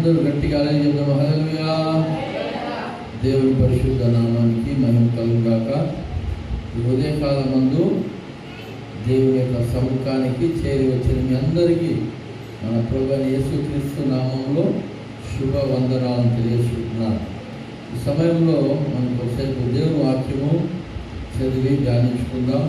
అందరూ గట్టిగా చెప్దాం. హల్లెలూయా. దేవుని పరిశుద్ధ నామానికి మహిమ కలుగుగాక. ఈ ఉదయకాలమందు దేవుని యొక్క సముఖానికి చేరి వచ్చిన మీ అందరికీ మన ప్రభువైన యేసుక్రీస్తు నామంలో శుభ వందనాలను తెలియజేస్తున్నాను. ఈ సమయంలో మనం కొద్దిసేపు దేవుని వాక్యము చదివి ధ్యానించుకుందాం.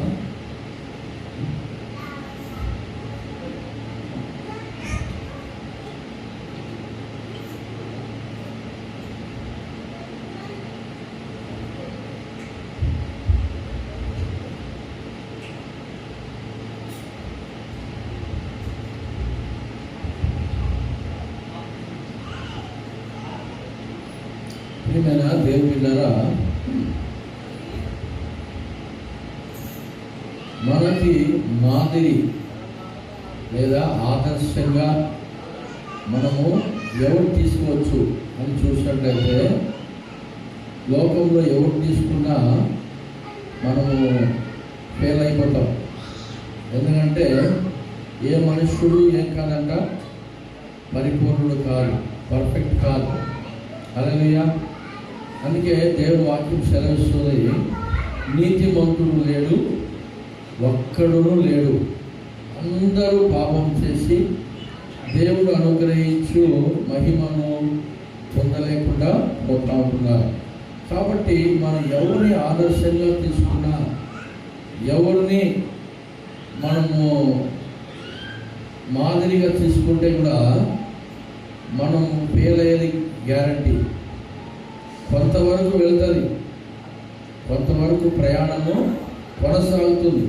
ప్రియమైన దేవుని బిడ్డలారా, మనకి మాదిరి లేదా ఆదర్శంగా మనము ఎవరు తీసుకోవచ్చు అని చూసినట్లయితే లోకంలో ఎవరు తీసుకున్నా మనము ఫెయిల్ అయిపోతాం. ఎందుకంటే ఏ మనుష్యుడు ఏం కాదంట, పరిపూర్ణుడు కాదు, పర్ఫెక్ట్ కాదు. హల్లెలూయా. అందుకే దేవుని వాక్యం సెలవిస్తుంది, నీతిమంతుడు లేడు, ఒక్కడును లేడు, అందరూ పాపం చేసి దేవుడు అనుగ్రహించు మహిమను పొందలేకుండా పోతా ఉంటున్నారు. కాబట్టి మనం ఎవరిని ఆదర్శంగా తీసుకున్నా, ఎవరిని మనము మాదిరిగా తీసుకుంటే కూడా మనం ఫెయిల్ అయ్యేది గ్యారంటీ. కొంతవరకు వెళ్తుంది, కొంతవరకు ప్రయాణము కొనసాగుతుంది,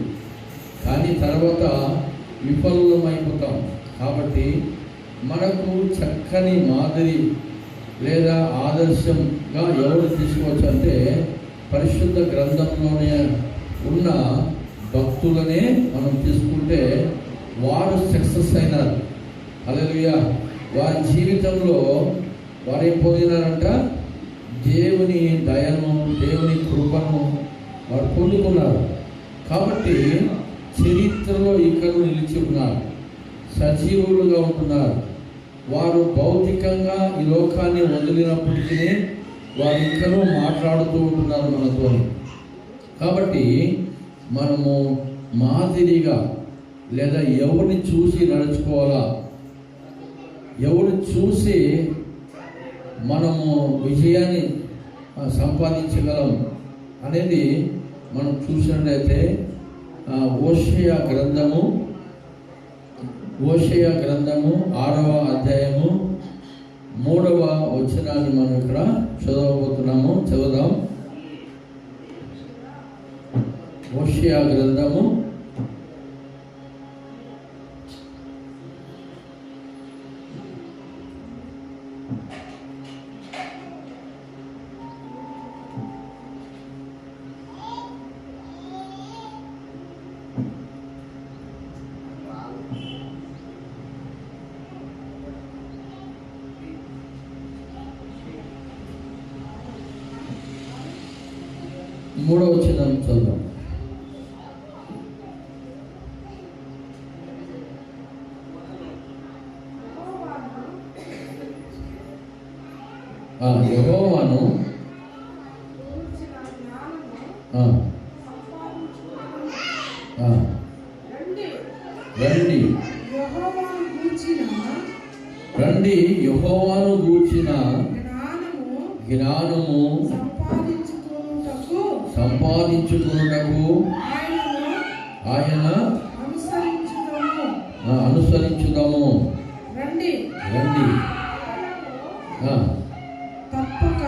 కానీ తర్వాత విఫలమైపోతాం. కాబట్టి మనకు చక్కని మాదిరి లేదా ఆదర్శంగా ఎవరు తీసుకోవచ్చు అంటే పరిశుద్ధ గ్రంథంలోనే ఉన్న భక్తులనే మనం తీసుకుంటే వారు సక్సెస్ అయినారు. హల్లెలూయా. వారి జీవితంలో వారు ఏం పొందినారంట, దేవుని దయను, దేవుని కృపను వారు పొందుకున్నారు. కాబట్టి చరిత్రలో ఇక్కడ నిలిచి ఉన్నారు, సజీవులుగా ఉంటున్నారు. వారు భౌతికంగా ఈ లోకాన్ని వదిలినప్పటికీ వారు ఇంకనూ మాట్లాడుతూ ఉంటున్నారు మనతో. కాబట్టి మనము మాదిరిగా లేదా ఎవరిని చూసి నడుచుకోవాలా, ఎవరిని చూసి మనము విజయాన్ని సంపాదించగలం అనేది మనం చూసినట్లయితే ఓషియా గ్రంథము 6వ అధ్యాయము 3వ వచనాన్ని మనం ఇక్కడ చదవబోతున్నాము. చదువుదాం. ఓషియా గ్రంథము 3వ వచనం చదువుదాం. యెహోవాను రండి, యెహోవాను గూర్చిన జ్ఞానము సంపాదించుకున్నటకు ఆయన అనుసరించుదాము. రండి తప్పక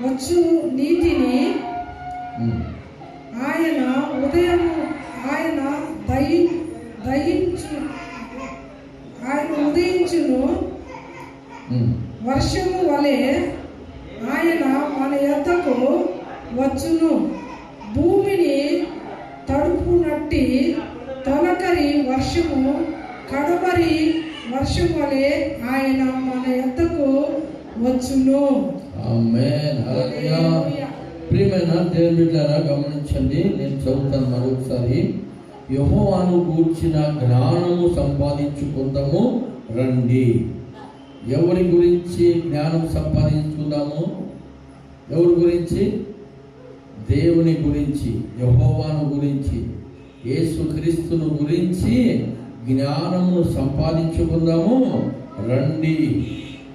వచ్చు నీతిని ఆయన ఉదయించును. వర్షము వలె ఆయన మన యొద్దకు వచ్చును. భూమిని తడుపునట్టి తొలకరి వర్షము కడబరి వర్షం వలె ఆయన మన యొద్దకు వచ్చును. ఆమేన్. హల్లెలూయా. ప్రియమైన దేవుని బిడ్డలారా, గమనించండి, నేను చదువుతాను మరొకసారి. యెహోవాను గూర్చిన జ్ఞానము సంపాదించుకుందాము రండి. ఎవరి గురించి జ్ఞానం సంపాదించుకుందాము? ఎవరి గురించి? దేవుని గురించి, యెహోవాను గురించి, యేసుక్రీస్తును గురించి జ్ఞానమును సంపాదించుకుందాము రండి.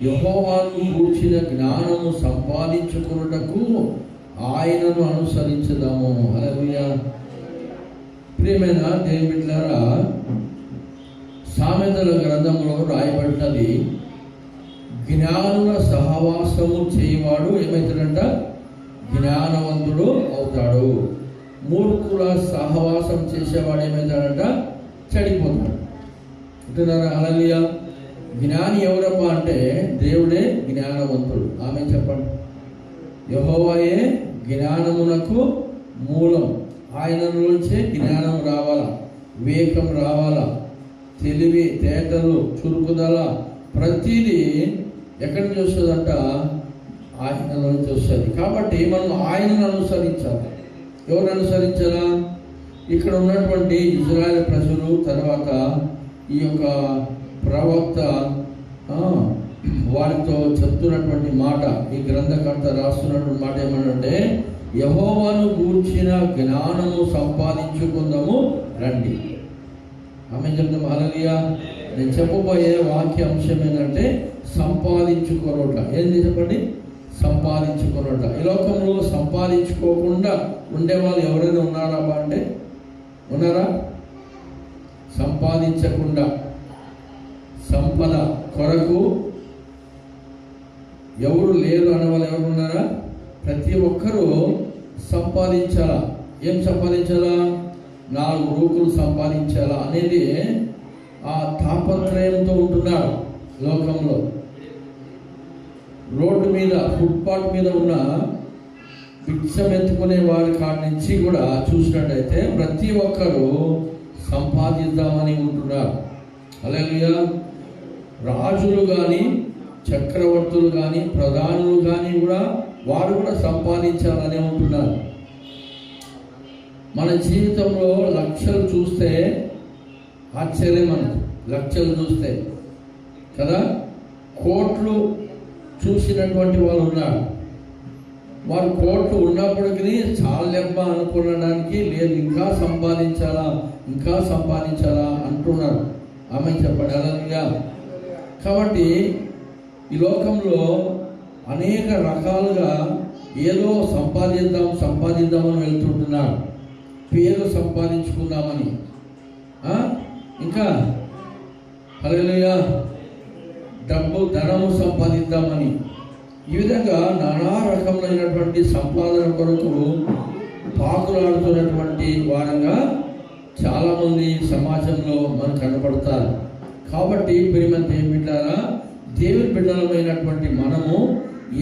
యెహోవాను గూర్చిన జ్ఞానము సంపాదించుకున్నటకు ఆయనను అనుసరించుదాము. హల్లెలూయా. ప్రియమైన దేవుని బిడ్డలారా, సామెతల గ్రంథంలో రాయబడినది, జ్ఞానుల సహవాసము చేయవాడు ఏమవుతాడంట? జ్ఞానవంతుడు అవుతాడు. మూర్ఖుల సహవాసం చేసేవాడు ఏమవుతాడంట? చెడిపోతాడు. అంటున్నారా? హల్లెలూయా. జ్ఞాని ఎవరమ్మా అంటే దేవుడే జ్ఞానవంతుడు. ఆమె చెప్పండి. యెహోవాయే జ్ఞానమునకు మూలం. ఆయన నుంచే జ్ఞానం రావాలా, వివేకం రావాలా, తెలివి, తేటలు, చురుకుదల, ప్రతిదీ ఎక్కడి నుంచి వస్తుందంట? ఆయన నుంచి వస్తుంది. కాబట్టి మనం ఆయనను అనుసరించాలి. ఎవరు అనుసరించాలా? ఇక్కడ ఉన్నటువంటి ఇజ్రాయెల్ ప్రజలు, తర్వాత ఈ యొక్క ప్రవక్త వారితో చెప్తున్నటువంటి మాట, ఈ గ్రంథకర్త రాస్తున్నటువంటి మాట ఏమనంటే, యెహోవాను గూర్చిన జ్ఞానము సంపాదించుకుందాము రండి. ఆమె చెప్తాం. హల్లెలూయా. నేను చెప్పబోయే వాక్య అంశం ఏంటంటే సంపాదించుకోనట. ఏంది చెప్పండి? సంపాదించుకోనట. ఈ లోకంలో సంపాదించుకోకుండా ఉండేవాళ్ళు ఎవరైనా ఉన్నారా అంటే? ఉన్నారా? సంపాదించకుండా సంపద కొరకు ఎవరు లేరు అనేవాళ్ళు ఎవరు ఉన్నారా? ప్రతి ఒక్కరూ సంపాదించాలా. ఏం సంపాదించాలా? 4 రూపులు సంపాదించాలా అనేది ఆ తాపత్రయంతో ఉంటున్నారు లోకంలో. రోడ్డు మీద, ఫుట్పాత్ మీద ఉన్న భిక్షం ఎత్తుకునే వారి కాడి నుంచి కూడా చూసినట్టయితే ప్రతి ఒక్కరూ సంపాదిద్దామని ఉంటున్నారు. హల్లెలూయా. రాజులు కానీ, చక్రవర్తులు కానీ, ప్రధానులు కానీ కూడా వారు కూడా సంపాదించాలని ఉంటున్నారు. మన జీవితంలో లక్షలు చూస్తే ఆశ్చర్యం. మనకు లక్షలు చూస్తే కదా, కోట్లు చూసినటువంటి వాళ్ళు ఉన్నారు. వారు కోట్లు ఉన్నప్పటికీ చాలెబ్బా అనుకోవడానికి లేదు, ఇంకా సంపాదించాలా, ఇంకా సంపాదించాలా అంటున్నారు. ఆమె చెప్పండి. హల్లెలూయా. కాబట్టి ఈ లోకంలో అనేక రకాలుగా ఏదో సంపాదిద్దామని వెళ్తుంటున్నారు. పేరు సంపాదించుకుందామని, ఇంకా హల్లెలూయా డబ్బు, ధనము సంపాదిద్దామని, ఈ విధంగా నానా రకములైనటువంటి సంపాదన కొరకు పాకులాడుతున్నటువంటి వారంగా చాలామంది సమాజంలో మనకు కనపడతారు. కాబట్టి ప్రియమైన దేవుని బిడ్డలారా, దేవుని బిడ్డలమైనటువంటి మనము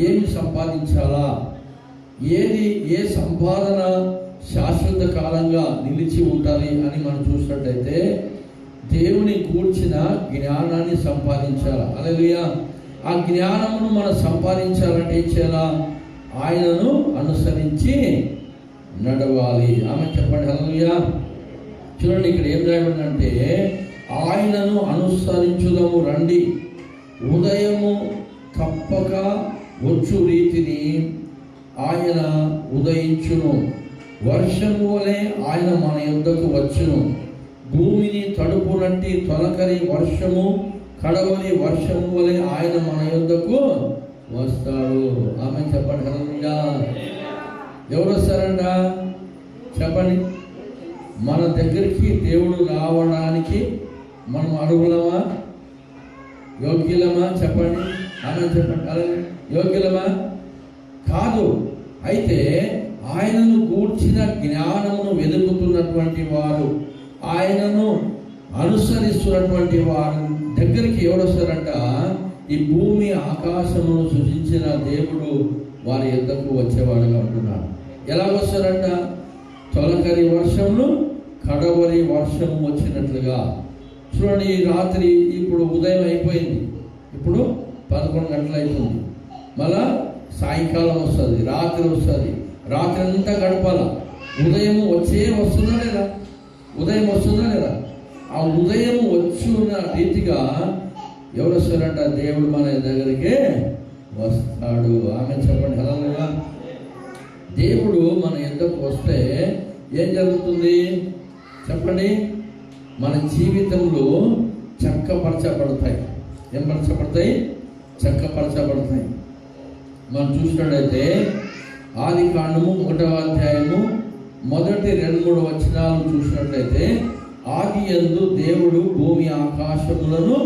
ఏమి సంపాదించాలా, ఏ సంపాదన శాశ్వత కాలంగా నిలిచి ఉండాలి అని మనం చూసినట్టయితే దేవుని గూర్చిన జ్ఞానాన్ని సంపాదించాలి. హల్లెలూయా. ఆ జ్ఞానమును మనం సంపాదించాలంటే ఏం చేయాలా? ఆయనను అనుసరించి నడవాలి. ఆమె చెప్పండి. హల్లెలూయా. చూడండి, ఇక్కడ ఏం రాయబడిందంటే, ఆయనను అనుసరించుదాము రండి. ఉదయము తప్పక వచ్చు రీతిని ఆయన ఉదయించును. వర్షము వలె ఆయన మన యొద్దకు వచ్చును. భూమిని తడుపునట్టి తొలకరి వర్షము, కడవరి వర్షము వలె ఆయన మన యొద్దకు వస్తాడు. ఆమె చెప్పండి. హల్లెలూయా. ఎవరు వస్తారంట? చెప్పండి. మన దగ్గరికి దేవుడు రావడానికి మనం అడుగులమా, యోగ్యులమా? చెప్పండి. ఆమె చెప్పండి. యోగ్యులమా? కాదు. అయితే ఆయనను గూర్చిన జ్ఞానమును వెతుకుతున్నటువంటి వారు, ఆయనను అనుసరిస్తున్నటువంటి వారి దగ్గరికి ఎవరు వస్తారంట? ఈ భూమి ఆకాశమును సృజించిన దేవుడు వారి యొద్దకు వచ్చేవాడుగా ఉంటున్నాడు. ఎలా వస్తారంట? తొలకరి వర్షమును, కడవరి వర్షము వచ్చినట్లుగా. చూడండి, ఈ రాత్రి ఇప్పుడు ఉదయం అయిపోయింది, ఇప్పుడు 11 గంటలు అయిపోయింది. మళ్ళా సాయంకాలం వస్తుంది, రాత్రి వస్తుంది. రాత్రి అంతా గడపాల. ఉదయం వస్తుందా లేదా? ఉదయం వస్తుందా లేదా? ఆ ఉదయం వచ్చున్న రీతిగా ఎవరు వస్తారంట? దేవుడు మన దగ్గరికి వస్తాడు. ఆమె చెప్పండి హల్లెలూయా. దేవుడు మన యొద్దకు వస్తే ఏం జరుగుతుంది చెప్పండి? మన జీవితంలో చక్కపరచబడతాయి. ఏం పరచబడతాయి? చక్కపరచబడతాయి. మనం చూసినట్లయితే ఆదికాండము 1వ అధ్యాయము మొదటి 2-3 వచనాలు చూసినట్లయితే, ఆదియందు దేవుడు భూమి ఆకాశములను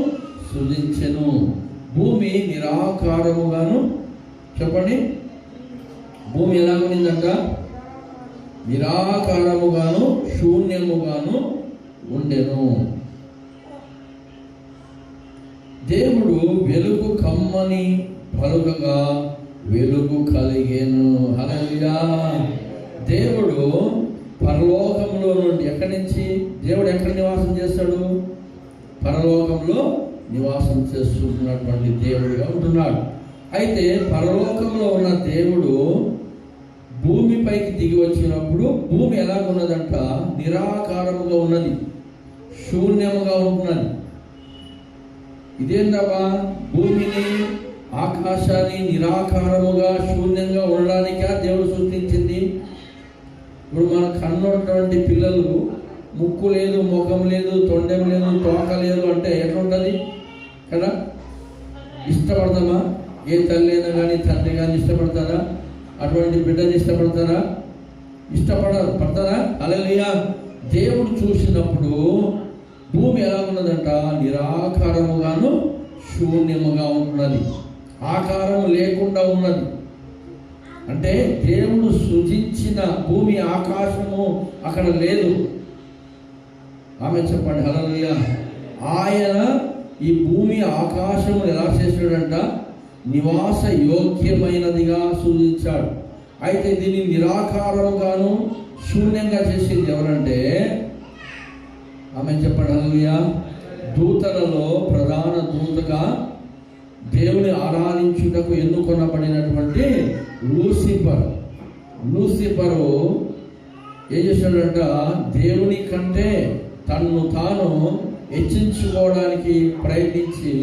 సృజించెను. భూమి నిరాకారముగాను, చెప్పండి, భూమి ఎలా ఉన్నిందంట? నిరాకారముగాను శూన్యముగాను ఉండెను. దేవుడు వెలుగు కమ్మని పలుకగా వెలుగు కలిగేను. హల్లెలూయా. దేవుడు పరలోకంలో నుండి, ఎక్కడి నుంచి? దేవుడు ఎక్కడ నివాసం చేస్తాడు? పరలోకంలో నివాసం చేస్తున్నటువంటి దేవుడిగా ఉంటున్నాడు. అయితే పరలోకంలో ఉన్న దేవుడు భూమిపైకి దిగి వచ్చినప్పుడు భూమి ఎలాగున్నదంట? నిరాకారముగా ఉన్నది, శూన్యముగా ఉంటున్నది. ఇదేందబ్బా? భూమిని ఆకాశాన్ని నిరాకారముగా శూన్యంగా ఉండడానికా దేవుడు సృష్టించింది? ఇప్పుడు మన కన్నున్నటువంటి పిల్లలు ముక్కు లేదు, ముఖం లేదు, తొండెం లేదు, తోక లేదు అంటే ఎట్లుంటుంది కదా? ఇష్టపడతామా? ఏ తల్లి అయినా కానీ తండ్రి కానీ ఇష్టపడతారా? అటువంటి బిడ్డని ఇష్టపడతారా? పడతారా? హల్లెలూయా. దేవుడు చూసినప్పుడు భూమి ఎలా ఉన్నదంట? నిరాకారముగాను శూన్యముగా ఉంటున్నది, ఆకారం లేకుండా ఉన్నది. అంటే దేవుడు సృజించిన భూమి ఆకాశము అక్కడ లేదు. ఆమె చెప్పండి హల్లెలూయా. ఆయన ఈ భూమి ఆకాశము ఎలా చేశాడంట? నివాస యోగ్యమైనదిగా సృజించాడు. అయితే దీన్ని నిరాకారముగాను శూన్యంగా చేసింది ఎవరంటే? ఆమె చెప్పండి హల్లెలూయా. దూతలలో ప్రధాన దూతగా దేవుని ఆరాధించుటకు ఎన్నుకొనబడినటువంటి లూసిఫరు ఏం చేశాడంట? దేవుని కంటే తన్ను తాను హెచ్చించుకోవడానికి ప్రయత్నించి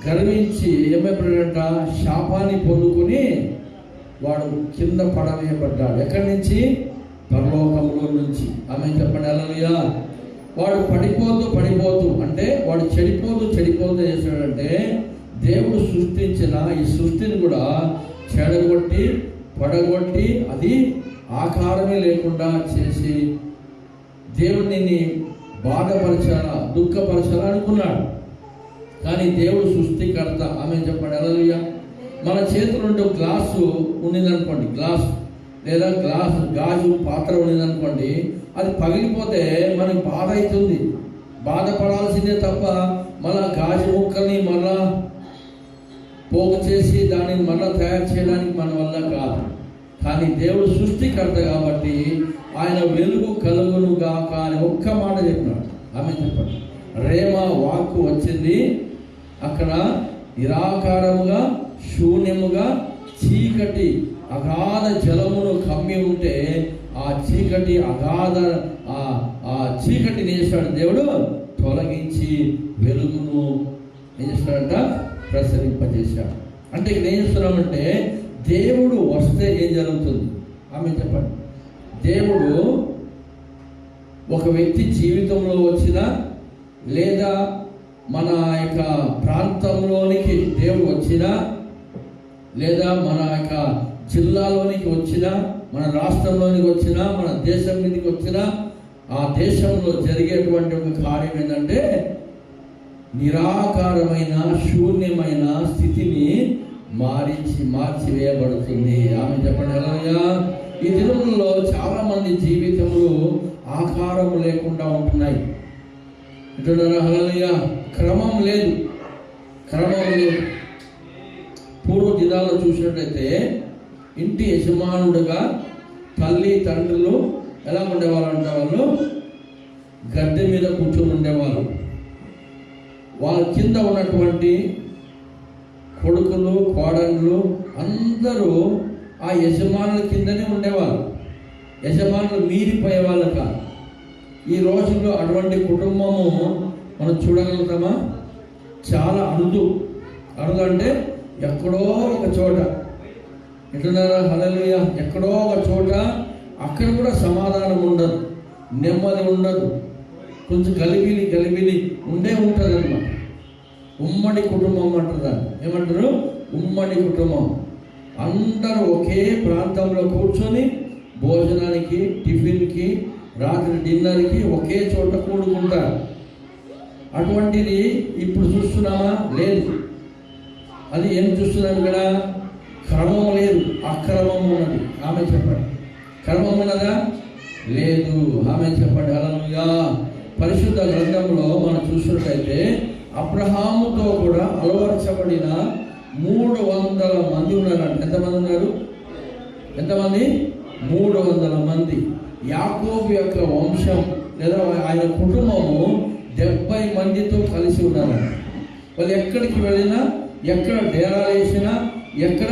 గర్వించి ఏమైపోయాడంట? శాపాన్ని పొందుకుని వాడు కింద పడవేయబడ్డాడు. ఎక్కడి నుంచి? పరలోకంలో నుంచి. ఆమె చెప్పండి హల్లెలూయా. వాడు పడిపోతూ అంటే వాడు చెడిపోతూ చేశాడంటే దేవుడు సృష్టించిన ఈ సృష్టిని కూడా చెడగొట్టి పడగొట్టి అది ఆకారమే లేకుండా చేసి దేవుడిని బాధపరచాలా, దుఃఖపరచాలా అనుకున్నాడు. కానీ దేవుడు సృష్టికర్త. ఆమె చెప్పండి హల్లెలూయా. మన చేతుల్లో గ్లాసు ఉన్నదనుకోండి, గ్లాస్ లేదా గాజు పాత్ర ఉన్నదనుకోండి, అది పగిలిపోతే మనకి బాధ అవుతుంది, బాధపడాల్సిందే తప్ప మళ్ళా గాజు ముక్కల్ని మళ్ళా పోగు చేసి దానిని మళ్ళా తయారు చేయడానికి మన వల్ల కాదు. కానీ దేవుడు సృష్టికర్త కాబట్టి ఆయన వెలుగు కలుగునుగా కానీ ఒక్క మాట చెప్పినాడు. ఆమె చెప్పండి. రేమ వాక్కు వచ్చింది. అక్కడ నిరాకారముగా శూన్యముగా చీకటి అగాధ జలమును కమ్మి ఉంటే ఆ చీకటి ఆ చీకటిని చేశాడు దేవుడు తొలగించి వెలుగును ఏం చేస్తాడంట? ప్రసరింపజేశాడు. అంటే ఇక్కడ ఏం చేస్తున్నామంటే దేవుడు వస్తే ఏం జరుగుతుంది? ఆమె చెప్పండి. దేవుడు ఒక వ్యక్తి జీవితంలో వచ్చినా లేదా మన యొక్క ప్రాంతంలోనికి దేవుడు వచ్చినా లేదా మన యొక్క జిల్లాలోనికి వచ్చినా మన రాష్ట్రంలోనికి వచ్చినా మన దేశం మీదకి వచ్చినా ఆ దేశంలో జరిగేటువంటి ఒక కార్యం ఏంటంటే నిరాకారమైన శూన్యమైన స్థితిని మార్చివేయబడుతుంది. ఆమె చెప్పండి హల్లెలూయా. ఈ దినములలో చాలా మంది జీవితములు ఆకారం లేకుండా ఉంటున్నాయి. హల్లెలూయా. క్రమం లేదు. పూర్వ దినాల్లో చూసినట్లయితే ఇంటి యజమానుడుగా తల్లి తండ్రులు ఎలా ఉండేవాళ్ళు అంటే వాళ్ళు గద్దె మీద కూర్చొని ఉండేవాళ్ళు. వాళ్ళ కింద ఉన్నటువంటి కొడుకులు కోడళ్ళు అందరూ ఆ యజమానుల కిందనే ఉండేవాళ్ళు. యజమానులు మీరిపోయేవాళ్ళు కాదు. ఈ రోజుల్లో అటువంటి కుటుంబము మనం చూడగలుగుతామా? చాలా అరుదు అంటే ఎక్కడో ఒక చోట, ఎట్లున్నారా హల్లెలూయా, ఎక్కడో ఒక చోట, అక్కడ కూడా సమాధానం ఉండదు, నెమ్మది ఉండదు, కొంచెం గలిబిలి ఉండే ఉంటుంది అన్నమాట. ఉమ్మడి కుటుంబం అంటారు దాన్ని, ఏమంటారు? ఉమ్మడి కుటుంబం. అందరూ ఒకే ప్రాంతంలో కూర్చొని భోజనానికి, టిఫిన్కి, రాత్రి డిన్నర్కి ఒకే చోట కూడుకుంటారు. అటువంటిది ఇప్పుడు చూస్తున్నామా? లేదు. అది ఏం చూస్తున్నాం ఇక్కడ? క్రమం లేదు, అక్రమం ఉన్నది. ఆమె చెప్పండి. క్రమం ఉన్నదా? లేదు. ఆమె చెప్పండి. హల్లెలూయా. పరిశుద్ధ గ్రంథంలో మనం చూసినట్లయితే అబ్రహాముతో కూడా అలవర్చబడిన 300 మంది ఉన్నారంట. ఎంతమంది ఉన్నారు? ఎంతమంది? 300 మంది. యాకోబు యొక్క వంశం లేదా ఆయన కుటుంబము 70 మందితో కలిసి ఉన్నారంట. వాళ్ళు ఎక్కడికి వెళ్ళినా, ఎక్కడ డేరాలు వేసినా, ఎక్కడ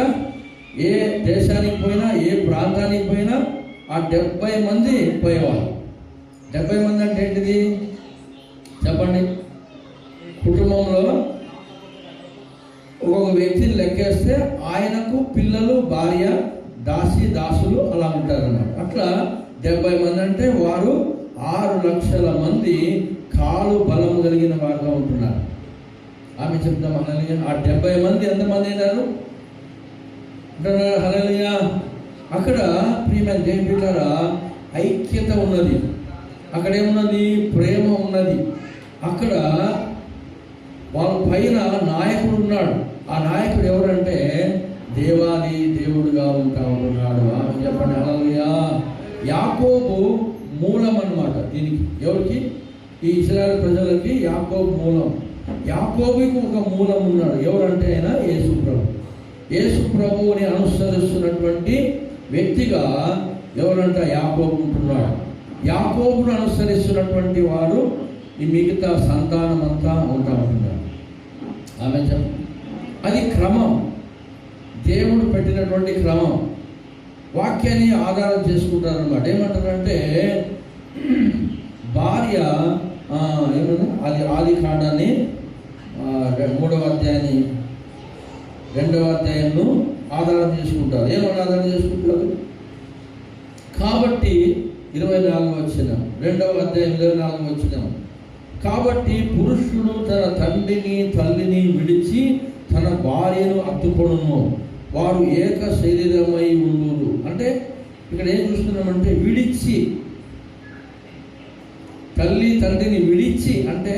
ఏ దేశానికి పోయినా, ఏ ప్రాంతానికి పోయినా ఆ 70 మంది పోయేవాళ్ళు. 70 మంది అంటే ఏంటిది చెప్పండి? కుటుంబంలో ఒక్కొక్క వ్యక్తిని లెక్కేస్తే ఆయనకు పిల్లలు, భార్య, దాసులు అలా ఉంటారన్నమాట. అట్లా 70 మంది అంటే వారు 6 లక్షల మంది కాలు బలం కలిగిన వారుగా ఉంటున్నారు. ఆమె చెప్తాం హల్లెలూయా. ఆ 70 మంది ఎంతమంది అయినారు అంటున్నారు? హల్లెలూయా. అక్కడ ప్రియమైన దేవుని బిడ్డలారా, ఐక్యత ఉన్నది, అక్కడ ఏమున్నది? ప్రేమ ఉన్నది. అక్కడ వాళ్ళ పైన నాయకుడు ఉన్నాడు. ఆ నాయకుడు ఎవరంటే దేవాది దేవుడుగా ఉంటా ఉంటున్నాడు. ఆమె చెప్పండి హల్లెలూయా. యాకోబు మూలం అన్నమాట దీనికి. ఎవరికి? ఈ ఇశ్రాయేలు ప్రజలకి యాకోబు మూలం. యాకోబుకి ఒక మూలం ఉన్నాడు. ఎవరంటే ఆయన యేసు ప్రభు. యేసు ప్రభువుని అనుసరిస్తున్నటువంటి వ్యక్తిగా ఎవరంటే యాకోబు ఉంటున్నాడు. యాకోబును అనుసరిస్తున్నటువంటి వారు ఈ మిగతా సంతానం అంతా ఉంటా ఉంటున్నారు. ఆమె అది క్రమం, దేవుడు పెట్టినటువంటి క్రమం. వాక్యాన్ని ఆధారం చేసుకుంటారు అన్నమాట. ఏమంటారంటే భార్య ఏమన్నా అది ఆది కాండాన్ని 3వ అధ్యాయాన్ని 2వ అధ్యాయంను ఆధారం చేసుకుంటారు. ఏమన్నా ఆధారం చేసుకుంటారు? కాబట్టి 24వ వచనం, 2వ అధ్యాయం 24వ వచనం. కాబట్టి పురుషుడు తన తండ్రిని తల్లిని విడిచి తన భార్యను అత్తుకొనును, వారు ఏక శరీరమై ఉండురు. అంటే ఇక్కడ ఏం చూస్తున్నామంటే విడిచి, తల్లి తండ్రిని విడిచి అంటే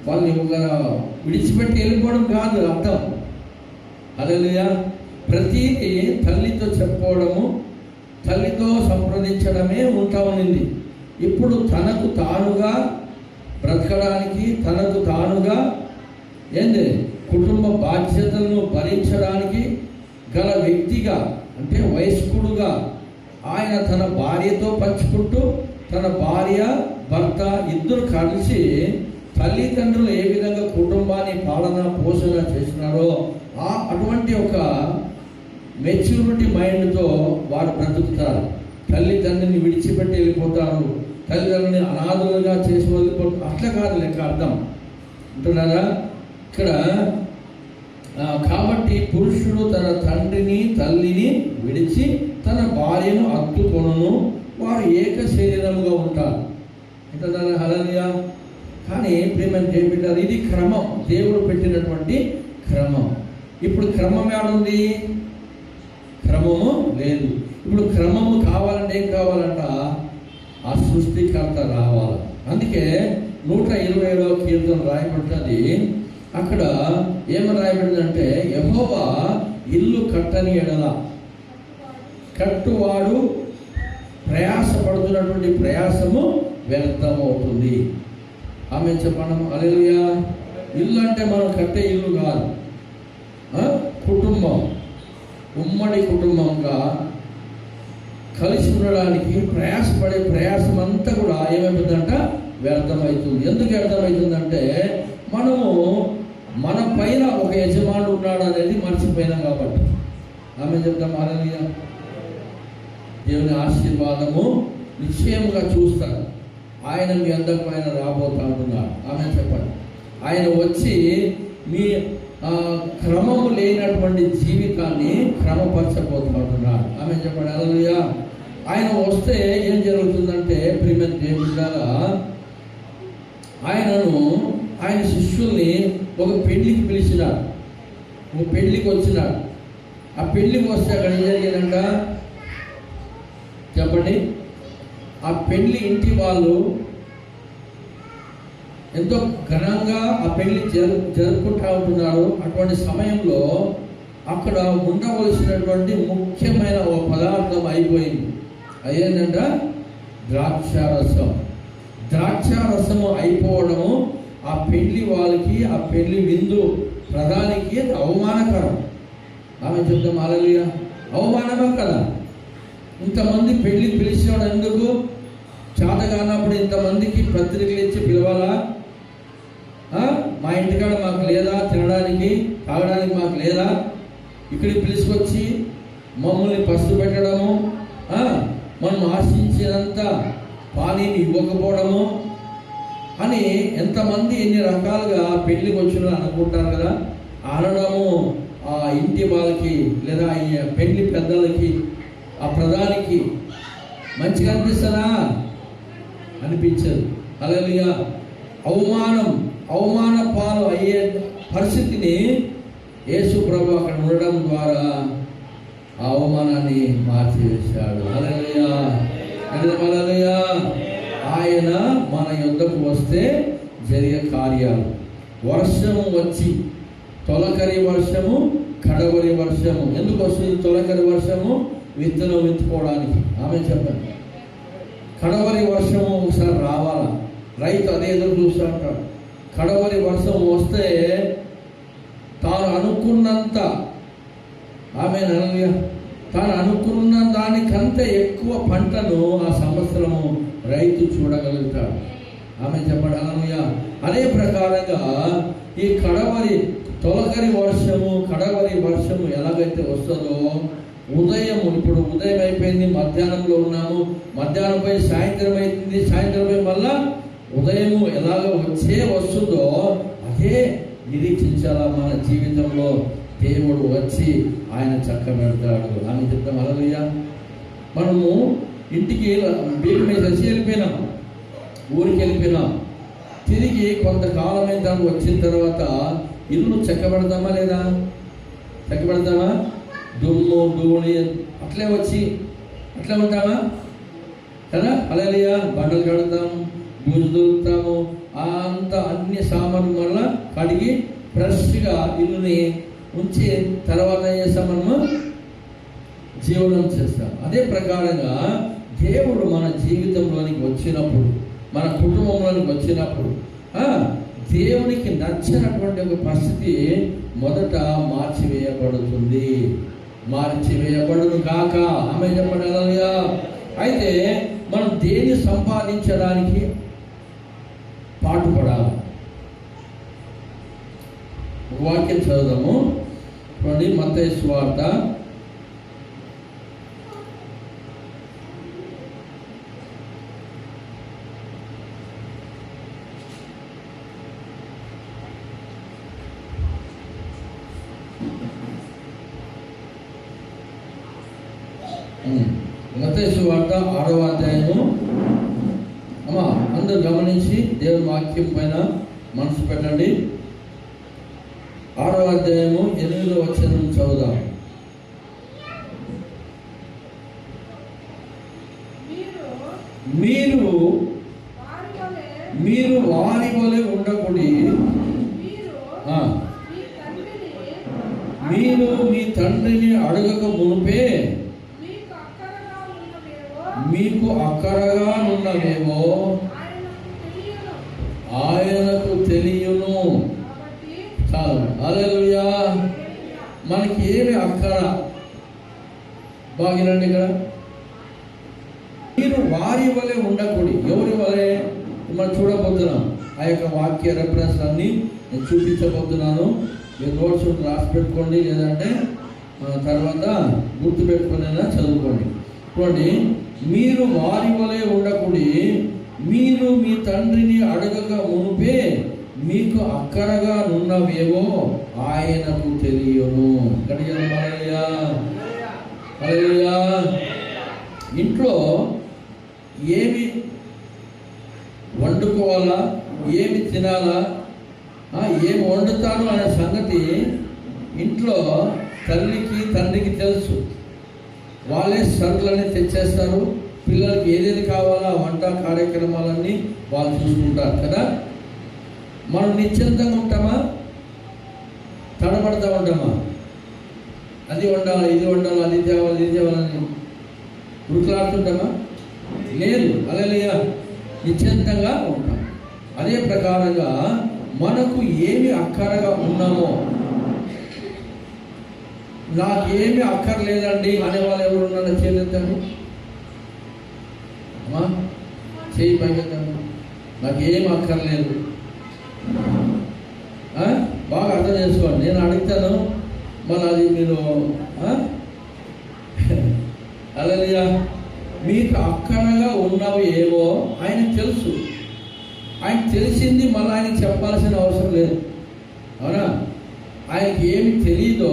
వాళ్ళని విడిచిపెట్టి వెళ్ళిపోవడం కాదు అర్థం. హల్లెలూయా. ప్రతిదీ తల్లితో చెప్పుకోవడము, తల్లితో సంప్రదించడమే ఉంటా ఉన్నింది. ఇప్పుడు తనకు తానుగా బ్రతకడానికి, తనకు తానుగా కుటుంబ బాధ్యతలను భరించడానికి గల వ్యక్తిగా, అంటే వయస్కుడుగా ఆయన తన భార్యతో పంచుకుంటూ, తన భార్య భర్త ఇద్దరు కలిసి తల్లిదండ్రులు ఏ విధంగా కుటుంబాన్ని పాలన పోషణ చేసినారో అటువంటి ఒక మెచ్యూరిటీ మైండ్తో వారు బ్రతుకుతారు. తల్లిదండ్రిని విడిచిపెట్టి వెళ్ళిపోతారు, తల్లిదండ్రులని అనాథులుగా చేసి వెళ్ళిపోతారు. అట్లా కాదు లెక్క అర్థం అంటున్నారా ఇక్కడ. కాబట్టి పురుషుడు తన తండ్రిని తల్లిని విడిచి తన భార్యను అత్తుకొనును, వారు ఏక శరీరముగా ఉంటారు అంటున్నారా. హల్లెలూయా. కానీ ప్రియమైన దేవుని బిడ్డలారా, ఇది క్రమం, దేవుడు పెట్టినటువంటి క్రమం. ఇప్పుడు క్రమం ఏడుంది? క్రమము లేదు. ఇప్పుడు క్రమము కావాలంటే ఏం కావాలంట? ఆ సృష్టికర్త రావాలి. అందుకే 127వ కీర్తన రాయబడుతుంది. అక్కడ ఏమని రాయబడిందంటే, యెహోవా ఇల్లు కట్టని ఎడల కట్టువాడు ప్రయాసపడుతున్నటువంటి ప్రయాసము వ్యర్థమవుతుంది. ఆమె చెప్పడం హల్లెలూయా. ఇల్లు అంటే మనం కట్టే ఇల్లు కాదు, కుటుంబం, ఉమ్మడి కుటుంబంగా కలిసి ఉండడానికి ప్రయాసపడే ప్రయాసం అంతా కూడా ఏమైపోతుందంట? వ్యర్థమవుతుంది. ఎందుకు వ్యర్థమవుతుందంటే మనము మన పైన ఒక యజమానుడు ఉన్నాడు అనేది మర్చిపోయినాం కాబట్టి. ఆమె చెప్తాం హల్లెలూయా. దేవుని ఆశీర్వాదము నిశ్చయముగా చూస్తారు. ఆయన మీ అందరికి ఆయన రాబోతా ఉంటున్నారు. ఆమె చెప్పండి. ఆయన వచ్చి మీ క్రమము లేనటువంటి జీవితాన్ని క్రమపరచబోతున్నారు. ఆమె చెప్పండి హల్లెలూయా. ఆయన వస్తే ఏం జరుగుతుందంటే ప్రియమైన దేవుని ద్వారా ఆయన శిష్యుల్ని ఒక పెళ్లికి పిలిచినాడు. ఒక పెళ్లికి వచ్చినాడు. ఆ పెళ్లికి వస్తే అక్కడ ఏం జరిగిందంట చెప్పండి. ఆ పెళ్లి ఇంటి వాళ్ళు ఎంతో ఘనంగా ఆ పెళ్లి జరుపుకుంటూ ఉంటున్నారు. అటువంటి సమయంలో అక్కడ ఉండవలసినటువంటి ముఖ్యమైన ఒక పదార్థం అయిపోయింది. అదేంటంట ద్రాక్షారసం. ద్రాక్షారసము అయిపోవడము ఆ పెళ్లి వాళ్ళకి, ఆ పెళ్లి విందు ప్రధానికి అవమానకరం. ఆమె చెప్తాం హల్లెలూయా. అవమానమే కదా. ఇంతమంది పెళ్లి పిలిచాడు ఎందుకు? చేత కానప్పుడు ఇంతమందికి పత్రికలు ఇచ్చి పిలవాలా? మా ఇంటికాడ మాకు లేదా తినడానికి తాగడానికి మాకు లేదా? ఇక్కడికి పిలుచుకొచ్చి మమ్మల్ని పసుపు పెట్టడము, మనం ఆశించినంత పానీని ఇవ్వకపోవడము అని ఎంతమంది ఎన్ని రకాలుగా పెళ్లికి వచ్చిన అనుకుంటారు కదా. అనడము ఆ ఇంటి వాళ్ళకి లేదా ఈ పెళ్లి పెద్దలకి, ఆ ప్రధానికి మంచిగా అనిపిస్తుందా? అనిపించదు. హల్లెలూయా. అవమాన పాలు అయ్యే పరిస్థితిని యేసు ప్రభు అక్కడ ఉండడం ద్వారా ఆ అవమానాన్ని మార్చివేశాడు. హల్లెలూయా. హల్లెలూయా. ఆయన మన యొద్దకు వస్తే జరిగే కార్యాలు, వర్షము వచ్చి తొలకరి వర్షము, కడవరి వర్షము. ఎందుకు వస్తుంది తొలకరి వర్షము? విత్తనం విత్తుకోవడానికి. ఆమె చెప్పండి. కడవరి వర్షము ఒకసారి రావాలా? రైతు అదే ఎదురు చూస్తూ ఉంటాడు. కడవరి వర్షం వస్తే తాను అనుకున్నంత, ఆమె తాను అనుకున్న దానికంటే ఎక్కువ పంటను ఆ సంవత్సరము రైతు చూడగలుగుతాడు. ఆమె చెప్పండి హల్లెలూయా. అదే ప్రకారంగా ఈ తొలకరి వర్షము, కడవరి వర్షము ఎలాగైతే వస్తుందో, ఇప్పుడు ఉదయం అయిపోయింది, మధ్యాహ్నంలో ఉన్నాము, మధ్యాహ్నం పోయి సాయంత్రం అవుతుంది, సాయంత్రం పోయి మళ్ళా ఉదయము ఎలాగ వస్తుందో అదే నిరీక్షించాలా. మన జీవితంలో దేవుడు వచ్చి ఆయన చక్కబెడతాడు. అని చెప్తాం హల్లెలూయా. మనము ఇంటికి బీగం వేసి వెళ్ళిపోయినాం, ఊరికి వెళ్ళిపోయినాం. తిరిగి కొంతకాలమైన దానికి వచ్చిన తర్వాత ఇల్లు చక్కబెడతామా లేదా? చక్కబెడతామా? దుమ్ము ధూళి అట్లే వచ్చి అట్లే ఉంటామా కదా? హల్లెలూయా. బండలు కడతాము, బూజు దొరుకుతాము, అంత అన్ని సామాన్లు వల్ల కడిగి ఫ్రెష్గా ఇల్లుని ఉంచి తర్వాత ఏం చేస్తాం? మనము జీవనం చేస్తాం. అదే ప్రకారంగా దేవుడు మన జీవితంలోనికి వచ్చినప్పుడు, మన కుటుంబంలోనికి వచ్చినప్పుడు దేవునికి నచ్చినటువంటి ఒక పరిస్థితి మొదట మార్చివేయబడును కాక. ఆమె చెప్పండి హల్లెలూయా. అయితే మనం దేన్ని సంపాదించడానికి పాటుపడాలి. వాక్యం చదువుదాము. మత్తయి సువార్త 6వ అధ్యాయము. అమ్మా అందరూ గమనించి దేవుని వాక్యం పైన మనసు పెట్టండి. 6వ అధ్యాయము 8వ వచనం చదువుదాం. మీరు వారి వలె ఉండకూడి, మీరు మీ తండ్రిని అడగక మునుపే మీకు అక్కరగా ఉన్నవేమో ఆయనకు తెలియను. చాలు. హల్లెలూయా. మనకి ఏమి అక్కర? బాగిరండి ఇక్కడ. మీరు వారి వలె ఉండకూడి. ఎవరి వలె? మనం చూడబోతున్నాం. ఆ యొక్క వాక్య రెఫరెన్స్ అన్ని నేను చూపించబోతున్నాను. మీరు నోట్స్ రాసి పెట్టుకోండి, లేదంటే తర్వాత గుర్తు పెట్టుకునేలా చదువుకోండి. చూడండి, మీరు వారి వలె ఉండకూడి, మీరు మీ తండ్రిని అడగక మునుపే మీకు అక్కరగా నున్నవేవో ఆయనకు తెలియను. హల్లెలూయా, హల్లెలూయా. ఇంట్లో ఏమి వండుకోవాలా, ఏమి తినాలా, ఏమి వండుతాను అనే సంగతి ఇంట్లో తల్లికి తండ్రికి తెలుసు. వాళ్ళే సరుకులన్నీ తెచ్చేస్తారు. పిల్లలకి ఏదేది కావాలా వంట కార్యక్రమాలన్నీ వాళ్ళు చూసుకుంటారు కదా. మనం నిశ్చింతంగా ఉంటామా, తడబడతా ఉంటామా? అది వండాలి, ఇది వండాలి, అది తేవాలి, ఇది తేవాలని ఉరుకులాడుతుంటామా? లేదు. హల్లెలూయా, నిశ్చింతంగా ఉంటాం. అదే ప్రకారంగా మనకు ఏమి అక్కరగా ఉన్నామో, నాకేమి అక్కర్లేదండి అనేవాళ్ళు ఎవరు ఉన్నారో చేయలేదండి. అమ్మా చేయి పైకెత్తండి. నాకేం అక్కర్లేదు. బాగా అర్థం చేసుకోండి. నేను అడుగుతాను, మళ్ళీ అది మీరు హల్లెలూయా. మీకు అక్కడగా ఉన్నవి ఏవో ఆయనకు తెలుసు. ఆయన తెలిసింది మళ్ళీ ఆయనకి చెప్పాల్సిన అవసరం లేదు. అవునా? ఆయనకి ఏమి తెలియదో,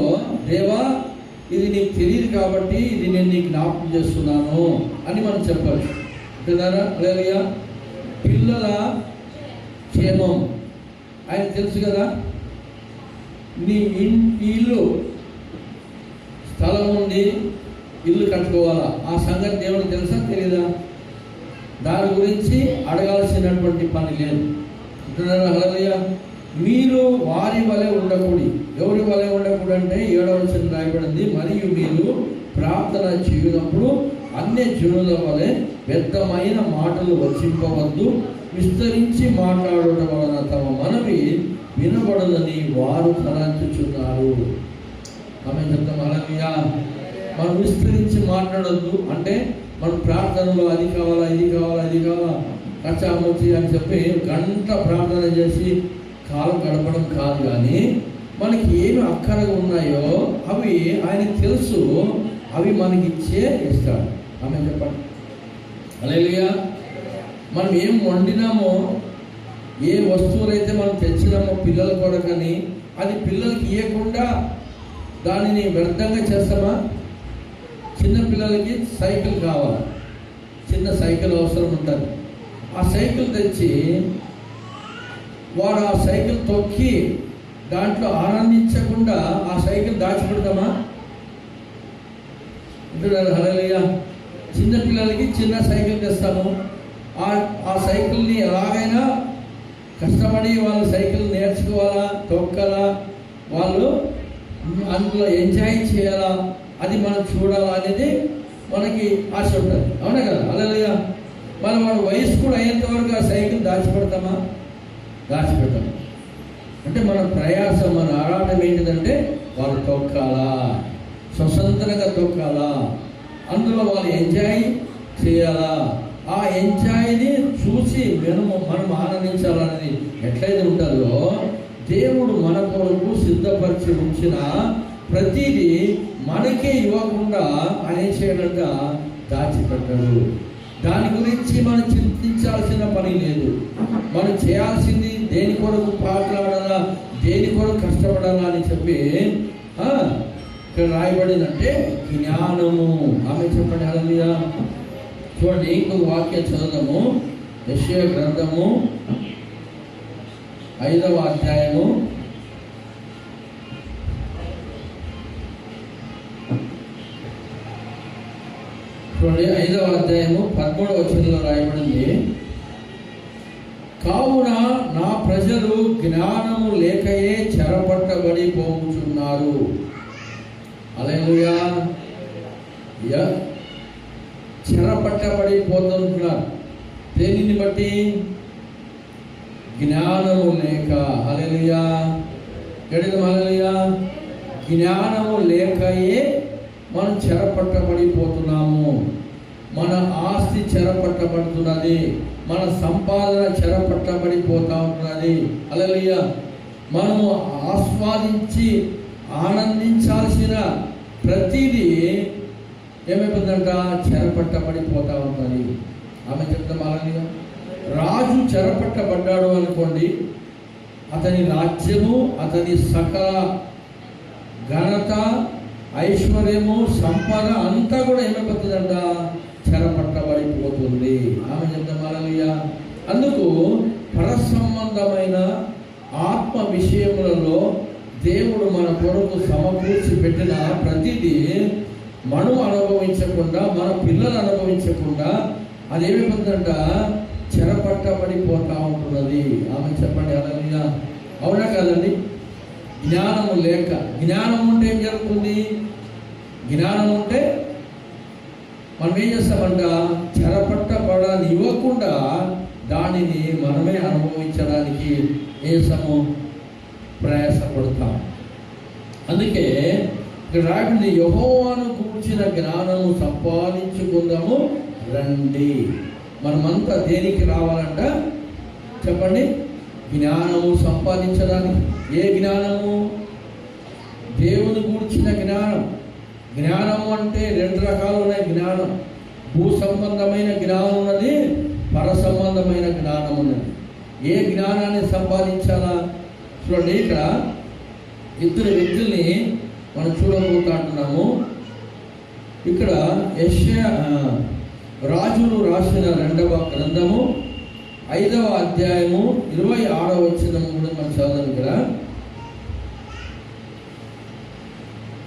దేవా ఇది నీకు తెలియదు కాబట్టి ఇది నేను నీకు జ్ఞాపకం చేస్తున్నాను అని మనం చెప్పాలి. అంటున్నారా? హల్లెలూయా. పిల్లల క్షేమం ఆయన తెలుసు కదా. నీ ఇల్లు స్థలం ఉంది, ఇల్లు కట్టుకోవాలా, ఆ సంగతి దేవుడు తెలుసా తెలియదా? దాని గురించి అడగాల్సినటువంటి పని లేదు. అంటున్నారా? హల్లెలూయా. మీరు వారి వలె ఉండకూడదు. ఎవరి వలె ఉండకూడదు అంటే 7వ వచనం రాయబడింది, మరియు మీరు ప్రార్థన చేయనప్పుడు అన్య జనుల వలె వ్యర్థమైన మాటలు వచింపవద్దు, విస్తరించి మాట్లాడటం వలన తమ మనవి వినబడదని వారు తలంచుచున్నారు. ఆమె చెప్తాం. హల్లెలూయా. మనం విస్తరించి మాట్లాడొద్దు అంటే మన ప్రార్థనలో అది కావాలా, ఇది కావాలా, ఇది కావాలా, కచ్చామొచ్చి అని చెప్పి గంట ప్రార్థన చేసి కాలం గడపడం కాదు. కానీ మనకి ఏమి అక్కరగా ఉన్నాయో అవి ఆయనకు తెలుసు, అవి మనకి ఇస్తాడు. ఆమె చెప్పండి. హల్లెలూయా. మనం ఏం వండినామో, ఏ వస్తువులైతే మనం తెచ్చినామో పిల్లల కొరకని, అది పిల్లలకి ఇవ్వకుండా దానిని వ్యర్థంగా చేస్తామా? చిన్న పిల్లలకి సైకిల్ కావాలి, చిన్న సైకిల్ అవసరం ఉంటుంది. ఆ సైకిల్ తెచ్చి వాడు ఆ సైకిల్ తొక్కి దాంట్లో ఆనందించకుండా ఆ సైకిల్ దాచిపెడతామా? అంటున్నారు. హల్లెలూయా. చిన్న పిల్లలకి చిన్న సైకిల్ తెస్తాము. ఆ సైకిల్ని ఎలాగైనా కష్టపడి వాళ్ళు సైకిల్ నేర్చుకోవాలా, తొక్కాలా, వాళ్ళు అందులో ఎంజాయ్ చేయాలా, అది మనం చూడాలా అనేది మనకి ఆశ ఉంటుంది. అవునా కదా? హల్లెలూయా. మనం వాడు వయసు కూడా అయ్యేంత వరకు ఆ సైకిల్ దాచిపెడతామా? దాచిపెట్టాం. అంటే మన ప్రయాసం, మన ఆరాటం ఏంటిదంటే వాళ్ళు తొక్కాలా, స్వతంత్రంగా తొక్కాలా, అందులో వాళ్ళు ఎంజాయ్ చేయాలా, ఆ ఎంజాయ్ని చూసి మనం ఆనందించాలనేది ఎట్లయితే ఉంటుందో, దేవుడు మన కొరకు సిద్ధపరిచి ఉంచిన ప్రతిదీ మనకే ఇవ్వకుండా ఆయన చేయడంట దాచిపెట్టాడు. దాని గురించి మనం చింతించాల్సిన పని లేదు. మనం చేయాల్సింది దేని కొరకు పాటలాడాలా, దేని కొరకు కష్టపడాలా అని చెప్పి ఇక్కడ రాయబడిందంటే జ్ఞానము. ఆమె చెప్పండి. హల్లెలూయా. చూడండి, ఇంకొక వాక్యం చదువుదాము. యెషయా గ్రంథము 5వ అధ్యాయము 5వ అధ్యాయము 13వ వచనంలో రాయబడింది, కావున నా ప్రజలు జ్ఞానము లేకయే చెరపట్టబడి పోవుచున్నారు. హల్లెలూయా. చెరపట్టబడి పోతున్నారు. దేనిని బట్టి? జ్ఞానము లేక. హల్లెలూయా. హల్లెలూయా. జ్ఞానము లేకయే మనం చెరపట్టబడిపోతున్నాము. మన ఆస్తి చెరపట్టబడుతున్నది, మన సంపాదన చెరపట్టబడిపోతా ఉంటున్నది. హల్లెలూయా. మనము ఆస్వాదించి ఆనందించాల్సిన ప్రతిదీ ఏమైపోతుందంట? చెరపట్టబడిపోతా ఉంటుంది. ఆమె చెప్తాం. హల్లెలూయా. రాజు చెరపట్టబడ్డాడు అనుకోండి, అతని రాజ్యము, అతని సకల ఘనత, ఐశ్వర్యము, సంపద అంతా కూడా ఏమైపోతుందంట? చెరపట్టబడిపోతుంది. ఆమె చెప్తామయ్యా. అందుకు పరసంబంధమైన ఆత్మ విషయములలో దేవుడు మన కొరకు సమకూర్చి పెట్టిన ప్రతిదీ మనం అనుభవించకుండా, మన పిల్లలు అనుభవించకుండా అదేమైపోతుందంట? చెరపట్టబడిపోతా ఉంటున్నది. ఆమె చెప్పండి హల్లెలూయా. అవునా కాదండి? జ్ఞానము లేక, జ్ఞానం ఉంటే ఏం జరుగుతుంది? జ్ఞానం ఉంటే మనం ఏం చేస్తామంట? చెరపట్టబడాలి ఇవ్వకుండా దానిని మనమే అనుభవించడానికి ఏసము ప్రయాసపడతాం. అందుకే ఇక్కడ రాబడింది, యెహోవాను గూర్చిన జ్ఞానము సంపాదించుకుందాము రండి. మనమంతా దేనికి రావాలంట? చెప్పండి. జ్ఞానము సంపాదించడానికి. ఏ జ్ఞానము? దేవుని గూర్చిన జ్ఞానం. జ్ఞానము అంటే రెండు రకాలు ఉన్నాయి. జ్ఞానం భూ సంబంధమైన జ్ఞానం ఉన్నది, పర సంబంధమైన జ్ఞానం ఉన్నది. ఏ జ్ఞానాన్ని సంపాదించాలా? చూడండి, ఇక్కడ ఇద్దరు వ్యక్తుల్ని మనం చూడబోతున్నాము. ఇక్కడ యెషయా రాజులు రాసిన 2వ గ్రంథము 5వ అధ్యాయము 26వ వచనం కూడా మనం చదవాలి. ఇక్కడ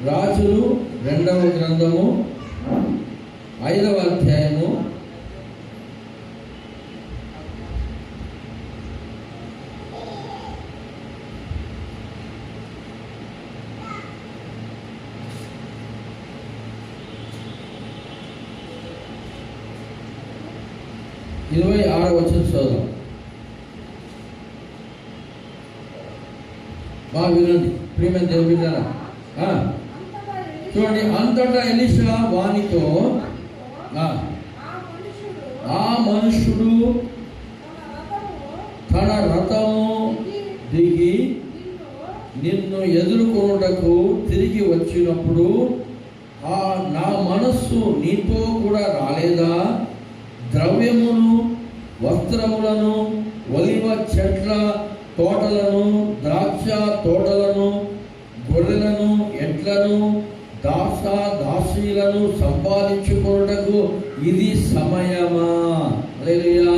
రాజులు 2వ గ్రంథము 5వ అధ్యాయము 26వ వచనం చదువు. బాగా వినండి ప్రియమైన దేవుని బిడ్డలారా. చూడండి, అంతటా ఎలీషా వానితో, ఆ మనుష్యుడు తన రథము దిగి నిన్ను ఎదుర్కొనుటకు తిరిగి వచ్చినప్పుడు నా మనస్సు నీతో కూడా రాలేదా? ద్రవ్యమును, వస్త్రములను, ఒలివ చెట్ల తోటలను, ద్రాక్ష తోటలను, గొర్రెలను, ఎడ్లను, దాసీలను సంపాదించుకొనుటకు ఇది సమయమా? హల్లెలూయా.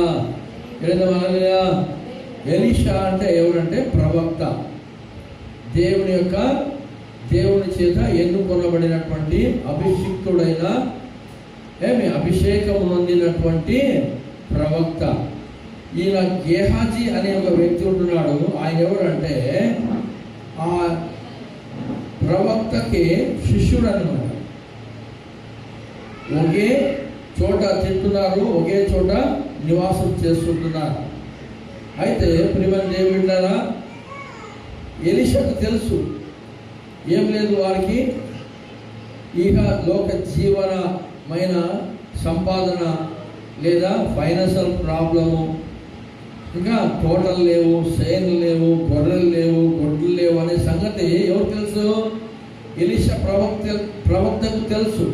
హల్లెలూయా. ఎలీషా అంటే ఎవరంటే? ప్రవక్త. దేవుని చేత ఎన్నుకొనబడినటువంటి అభిషిక్తుడైన అభిషేకం పొందినటువంటి ప్రవక్త. ఈయన గేహాజీ అనే ఒక వ్యక్తి ఉంటున్నాడు. ఆయన ఎవరంటే ఆ ప్రవక్తకి శిష్యుడు అనమాట. ఒకే చోట తింటున్నారు, ఒకే చోట నివాసం చేస్తుంటున్నారు. అయితే ప్రియమైన దేవుని బిడ్డలారా, ఎలీషాకు తెలుసు ఏం లేదు, వారికి ఇక లోక జీవనమైన సంపాదన లేదా ఫైనాన్షియల్ ప్రాబ్లము, ఇంకా తోటలు లేవు, సేన్లు లేవు, గొర్రెలు లేవు, గొడ్లు లేవు అనే సంగతి ఎవరు తెలుసు? ఎలీషా ప్రవక్తకు తెలుసు.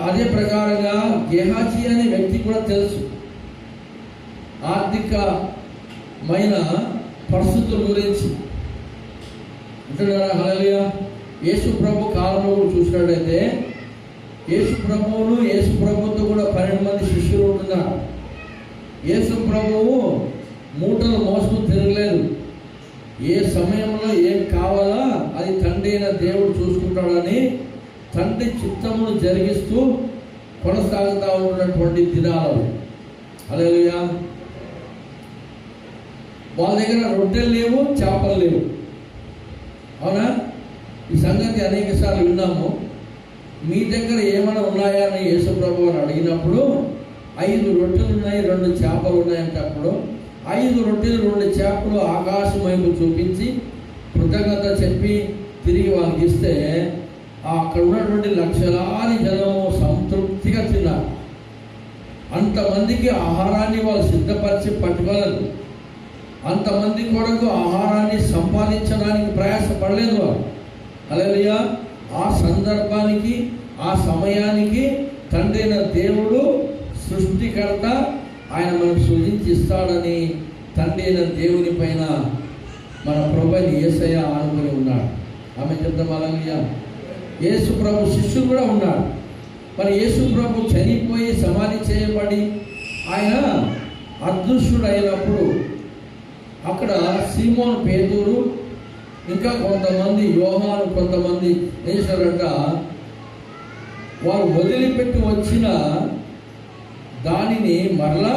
అదే ప్రకారంగా గేహాజీ అనే వ్యక్తి కూడా తెలుసు ఆర్థికమైన పరిస్థితుల గురించి. అంటున్నారా? హల్లెలూయా. యేసు ప్రభు కాలంలో చూసినట్టయితే యేసు ప్రభువుతో కూడా 12 మంది శిష్యులు ఉంటున్నారు. యేసు ప్రభువు మూటలు మోసుకు తిరగలేదు. ఏ సమయంలో ఏం కావాలా అది తండ్రి అయిన దేవుడు చూసుకుంటాడని తండ్రి చిత్తమును జరిగిస్తూ కొనసాగుతూ ఉన్నటువంటి దినాలు. హల్లెలూయా. వాళ్ళ దగ్గర రొట్టెలు లేవు, చేపలు లేవు. అవునా? ఈ సంగతి అనేక సార్లు విన్నాము. మీ దగ్గర ఏమైనా ఉన్నాయా అని యేసు ప్రభు అని అడిగినప్పుడు 5 రొట్టెలు ఉన్నాయి, 2 చేపలు ఉన్నాయంటే అప్పుడు 5 రొట్టెలు 2 చేపలు ఆకాశం వైపు చూపించి కృతజ్ఞత చెప్పి తిరిగి వాళ్ళకి ఇస్తే అక్కడ ఉన్నటువంటి లక్షలాది జనము సంతృప్తిగా తిన్నారు. అంతమందికి ఆహారాన్ని వాళ్ళు సిద్ధపరిచి పట్టుకోలేదు. అంతమంది కొరకు ఆహారాన్ని సంపాదించడానికి ప్రయాసపడలేదు వాళ్ళు. హల్లెలూయా. ఆ సందర్భానికి, ఆ సమయానికి తండ్రి అయిన దేవుడు సృష్టికర్త, ఆయన మనకు సృజించి ఇస్తాడని తండ్రి అయిన దేవుని పైన మన ప్రభుని యేసయ్య ఆనుకొని ఉన్నాడు. ఆమె చెప్తాం హల్లెలూయా. యేసు ప్రభు శిష్యుడు కూడా ఉన్నాడు. మరి యేసు ప్రభు చనిపోయి సమాధి చేయబడి ఆయన అదృశ్యుడు అయినప్పుడు అక్కడ సీమోను పేతురు ఇంకా కొంతమంది యోహాను కొంతమంది ఏం చేశారంట, వారు వదిలిపెట్టి వచ్చిన దానిని మరలా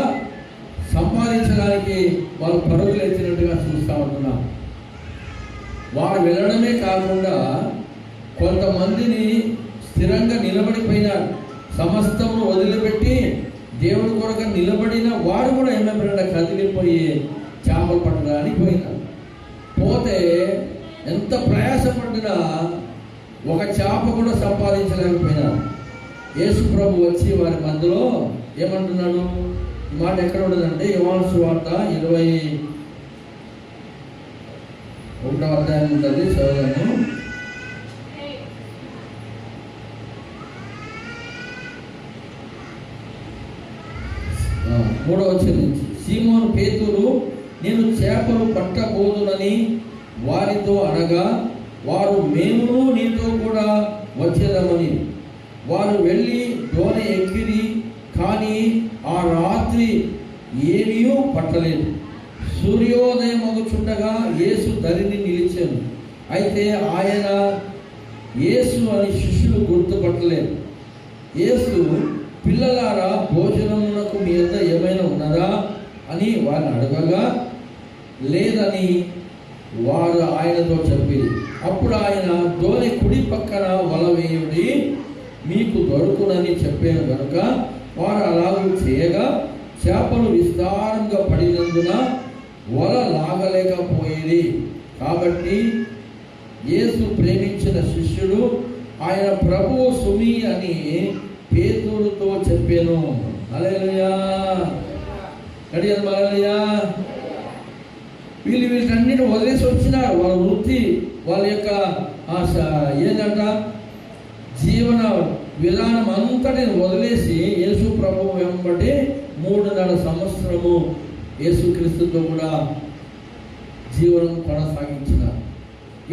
సంపాదించడానికి వాళ్ళు పరుగులు ఎత్తినట్టుగా చూస్తూ ఉంటున్నాం. వారు వెళ్ళడమే కాకుండా కొంతమందిని స్థిరంగా నిలబడిపోయినారు. సమస్తము వదిలిపెట్టి దేవుడి కొరకు నిలబడిన వారు కూడా ఏమైనా కదిలిపోయి చేపలు పట్టడానికి పోయినారు. పోతే ఎంత ప్రయాసపడినా ఒక చేప కూడా సంపాదించలేకపోయినారు. యేసు ప్రభు వచ్చి వారి మధ్యలో ఏమంటున్నాడు? ఈ మాట ఎక్కడ ఉండదంటే యోహాను సువార్త 21వ అధ్యాయం ఉంటుంది, చదవను. మూడవ వచనం నుంచి, సీమోను పేతురు నేను చేపలు పట్టబోదునని వారితో అనగా వారు మేమును నీతో కూడా వచ్చేదామని. వారు వెళ్ళి దోణి ఎక్కిరి, కానీ ఆ రాత్రి ఏమీ పట్టలేదు. సూర్యోదయం అగుచుండగా యేసు ధరిని నిలిచాను. అయితే ఆయన యేసు అని శిష్యులు గుర్తుపట్టలేదు. యేసు పిల్లలారా భోజనమునకు మీ వద్ద ఏమైనా ఉన్నదా అని వారిని అడగగా లేదని వారు ఆయనతో చెప్పిరి. అప్పుడు ఆయన దోణి కుడి పక్కన వల వేయుడి, మీకు దొరుకునని చెప్పాను కనుక వారు అలాగూ చేయగా చేపలు విస్తారంగా పడినందున వల లాగలేకపోయేది. కాబట్టి యేసు ప్రేమించిన శిష్యుడు ఆయన ప్రభువు సుమి అని పేతురుతో చెప్పాను. హల్లెలూయా, హల్లెలూయా. వీటన్నిటిని వదిలేసి వచ్చినారు. వాళ్ళ వృత్తి, వాళ్ళ యొక్క ఏంటంట జీవన విధానం అంతటిని వదిలేసి యేసు ప్రభువు వెంబడి 3.5 సంవత్సరము యేసుక్రీస్తుతో కూడా జీవనం కొనసాగించినారు.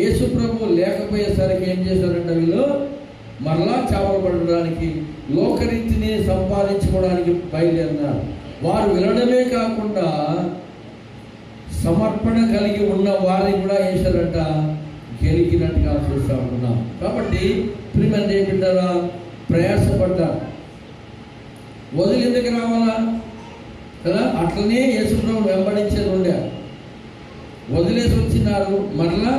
యేసు ప్రభువు లేకపోయేసరికి ఏం చేశారంట, వీళ్ళు మరలా చేపలు పట్టడానికి లోకరీతిని సంపాదించుకోవడానికి బయలుదేరినారు. వారు వెళ్ళడమే కాకుండా సమర్పణ కలిగి ఉన్న వారిని కూడా వేశారంట గెలికినట్టుగా చూస్తూ ఉంటున్నాం. కాబట్టి ప్రియమైన ఏంటంటారా, ప్రయాసపడ్డా వదిలి ఎందుకు రావాలా కదా, అట్లనే యేసుప్రభువు వెంబడించేది ఉండే. వదిలేసి వచ్చినారు, మరలా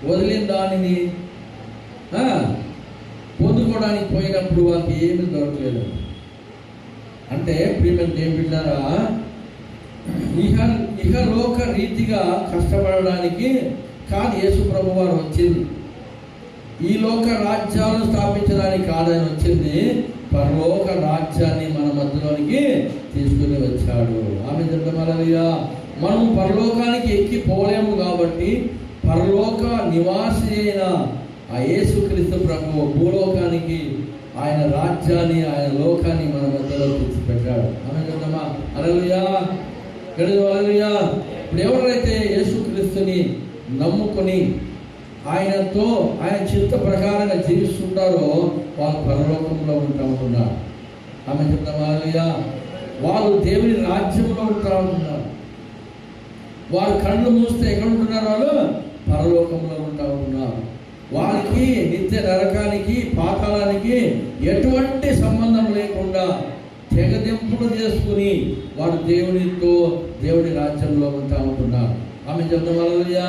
వదిలిన దానిని పొందుకోవడానికి పోయినప్పుడు వాళ్ళకి ఏమీ దొరకలేదు. అంటే ప్రియమైన ఏంటంటారా, ఇహలోక రీతిగా కష్టపడడానికి కాదు యేసు ప్రభు వారు వచ్చింది. ఈ లోక రాజ్యాలు స్థాపించడానికి కాదని వచ్చింది, పరలోక రాజ్యాన్ని మన మధ్యలోనికి తీసుకుని వచ్చాడు. ఆమె చెప్పమలయ్యా. మనం పరలోకానికి ఎక్కిపోలేము కాబట్టి పరలోక నివాసి అయిన ఆ యేసుక్రీస్తు ప్రభు భూలోకానికి ఆయన రాజ్యాన్ని, ఆయన లోకాన్ని మన మధ్యలో తెచ్చిపెట్టాడు. ఆమె చెప్తామా హల్లెలూయా, హల్లెలూయా. ఇప్పుడు ఎవరైతే యేసుక్రీస్తుని నమ్ముకొని ఆయనతో ఆయన చిత్త ప్రకారంగా జీవిస్తుంటారో వాళ్ళు పరలోకంలో ఉంటున్నారు. ఆమె చెప్తామా హల్లెలూయా. వాళ్ళు దేవుని రాజ్యంలో ఉంటున్నారు. వారు కళ్ళు మూస్తే ఎక్కడ ఉంటున్నారు? వాళ్ళు పరలోకంలో ఉంటున్నారు. వారికి నిత్య నరకానికి పాతాళానికి ఎటువంటి సంబంధం లేకుండా తెగదెంపుడు చేసుకుని వారు దేవుని రాజ్యంలో ఉంటున్నారు. ఆమె చెప్తాం హల్లెలూయా.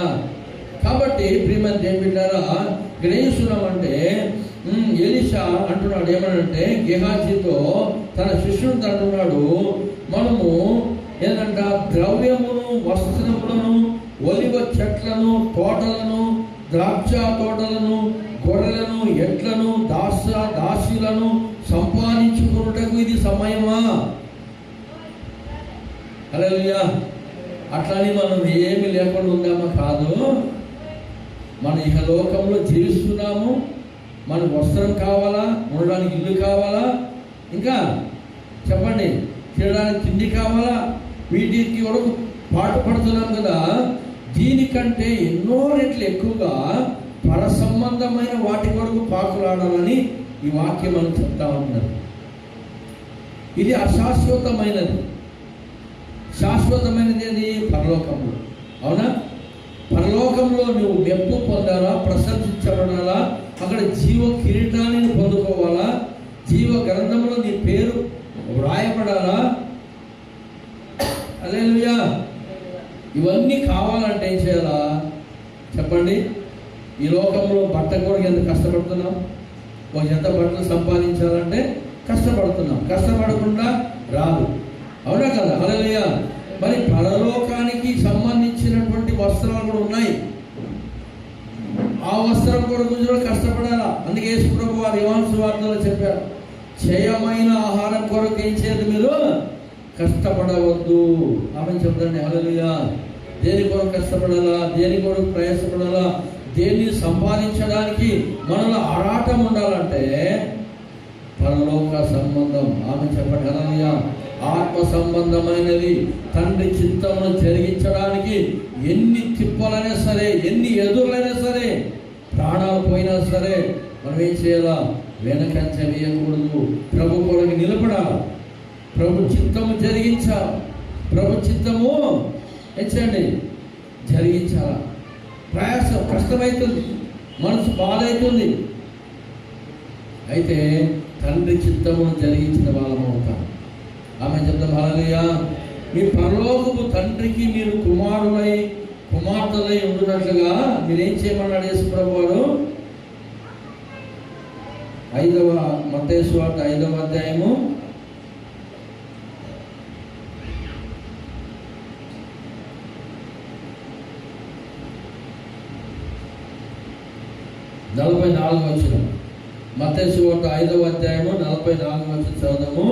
కాబట్టి ప్రియమైన దేవుడారా, ఇక్కడ ఏం చూస్తున్నామంటే ఎలీషా అంటున్నాడు ఏమనంటే గెహాజీతో తన శిష్యుడితో అంటున్నాడు, మనము ఏంటంట ద్రవ్యమును వస్త్రములను ఒలివ చెట్లను తోటలను ద్రాక్ష తోటలను గొర్రెలను ఎడ్లను దాసీలను సంపాదించుకున్నటకు ఇది సమయమా? హల్లెలూయా. అట్లని మనం ఏమి లేకుండా ఉందామా? కాదు. మన ఇహలోకంలో జీవిస్తున్నాము. మనకు వస్త్రం కావాలా, ఉండడానికి ఇల్లు కావాలా, ఇంకా చెప్పండి తినడానికి తిండి కావాలా, వీటికి వరకు పాటు పడుతున్నాం కదా. దీనికంటే ఎన్నో రెట్లు ఎక్కువగా పర సంబంధమైన వాటి కొరకు పాకులాడాలని ఈ వాక్యం మనం చెప్తా ఉన్నారు. ఇది అశాశ్వతమైనది. శాశ్వతమైనది అది పరలోకంలో. అవునా? పరలోకంలో నువ్వు మెప్పు పొందాలా, ప్రశంసించబడాలా, అక్కడ జీవ కిరీటాన్ని పొందుకోవాలా, జీవ గ్రంథంలో నీ పేరు వ్రాయబడాలా. హల్లెలూయా. ఇవన్నీ కావాలంటే ఏం చేయాలా చెప్పండి? ఈ లోకంలో బట్ట కొరకు ఎంత కష్టపడుతున్నాం? ఒక ఎంత బట్టలు సంపాదించాలంటే కష్టపడుతున్నాం. కష్టపడకుండా రాదు. అవునా కదా? హల్లెలూయా. మరి పరలోకానికి సంబంధించినటువంటి వస్త్రాలు కూడా ఉన్నాయి. ఆ వస్త్రం కొరకు కూడా కష్టపడాలా. అందుకే యేసు ప్రభువు వారు యోహాను సువార్తలో చెప్పారు, క్షయమైన ఆహారం కొరకు ఏం చేయాలి? మీరు కష్టపడవద్దు. ఆమె చెప్తాండి. హల్లెలూయా. దేని కొరకు కష్టపడాలా? దేని కొరకు ప్రయాసపడాలా? దేన్ని సంపాదించడానికి మనలో ఆరాటం ఉండాలంటే పరలోక సంబంధం. ఆమె చెప్పండి. హల్లెలూయా. ఆత్మ సంబంధమైనది. తండ్రి చిత్తమును జరిగించడానికి ఎన్ని తిప్పలైనా సరే, ఎన్ని ఎదురులైనా సరే, ప్రాణాలు పోయినా సరే మనం ఏం చేయాలా? వెనకంచ వేయకూడదు. ప్రభు కొరకు నిలబడాలి. ప్రభు చిత్తము జరిగించాలి. ప్రభు చిత్తము ఎంచండి జరిగించాలా. ప్రయాసం కష్టమవుతుంది, మనసు బాధ అవుతుంది. అయితే తండ్రి చిత్తమును జరిగించిన వాళ్ళం అవుతాం. ఆమె చెప్తాం. హల్లెలూయా. మీ పరలోకపు తండ్రికి మీరు కుమారులై కుమార్తెలై ఉండినట్లుగా మీరేం చేయమన్నాడు యేసు ప్రభువు వారు? మత్తయి సువార్త 5వ అధ్యాయము 44వ వచనం. మత్తయి సువార్త 5వ అధ్యాయము 44వ వచనం చదువుదాము.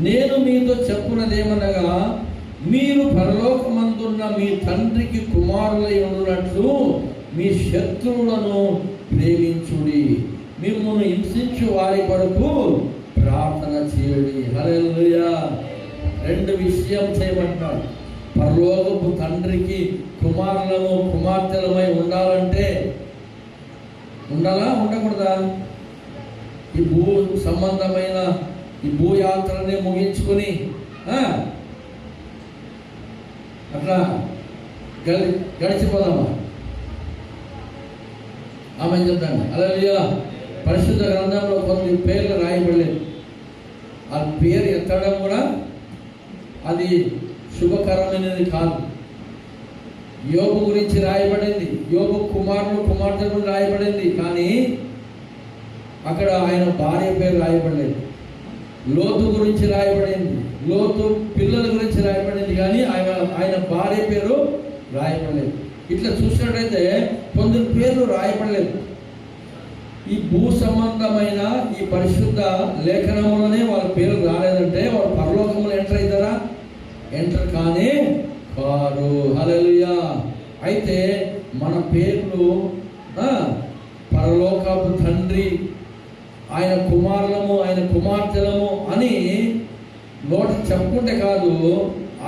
నేను మీతో చెప్పున్నదేమనగా, మీరు పరలోకమందున్న మీ తండ్రికి కుమారులై ఉండునట్లు మీ శత్రువులను ప్రేమించుడి, మిమ్మల్ని హింసించు వారి కొరకు ప్రార్థన చేయుడి. హల్లెలూయా. 2 విషయం చేయమంటాడు. పరలోకపు తండ్రికి కుమారులము కుమార్తెలమై ఉండాలంటే ఉండాలా, ఉండకూడదా? ఈ భూ సంబంధమైన ఈ భూయాత్రని ముగించుకొని అట్లా గడిచిపోదామా? ఆమె చెప్తాను. హల్లెలూయా. పరిశుద్ధ గ్రంథంలో కొన్ని పేర్లు రాయబడలేదు. ఆ పేరు ఎత్తడం కూడా అది శుభకరమైనది కాదు. యోబు గురించి రాయబడింది, యోబు కుమారులు కుమార్తె గురించి రాయబడింది, కానీ అక్కడ ఆయన భార్య పేరు రాయబడలేదు. లోతు గురించి రాయబడింది, లోతు పిల్లల గురించి రాయబడింది, కానీ ఆయన భార్య పేరు రాయబడలేదు. ఇట్లా చూసినట్టయితే కొందరు పేర్లు రాయబడలేదు. ఈ భూ సంబంధమైన ఈ పరిశుద్ధ లేఖనంలోనే వాళ్ళ పేరు రాలేదంటే వాళ్ళు పరలోకంలో ఎంటర్ అవుతారా? ఎంటర్ కానీ కాదు. హల్లెలూయా. అయితే మన పేర్లు పరలోకపు తండ్రి, ఆయన కుమారులము, ఆయన కుమార్తెలము అని నోట చెప్పుకుంటే కాదు,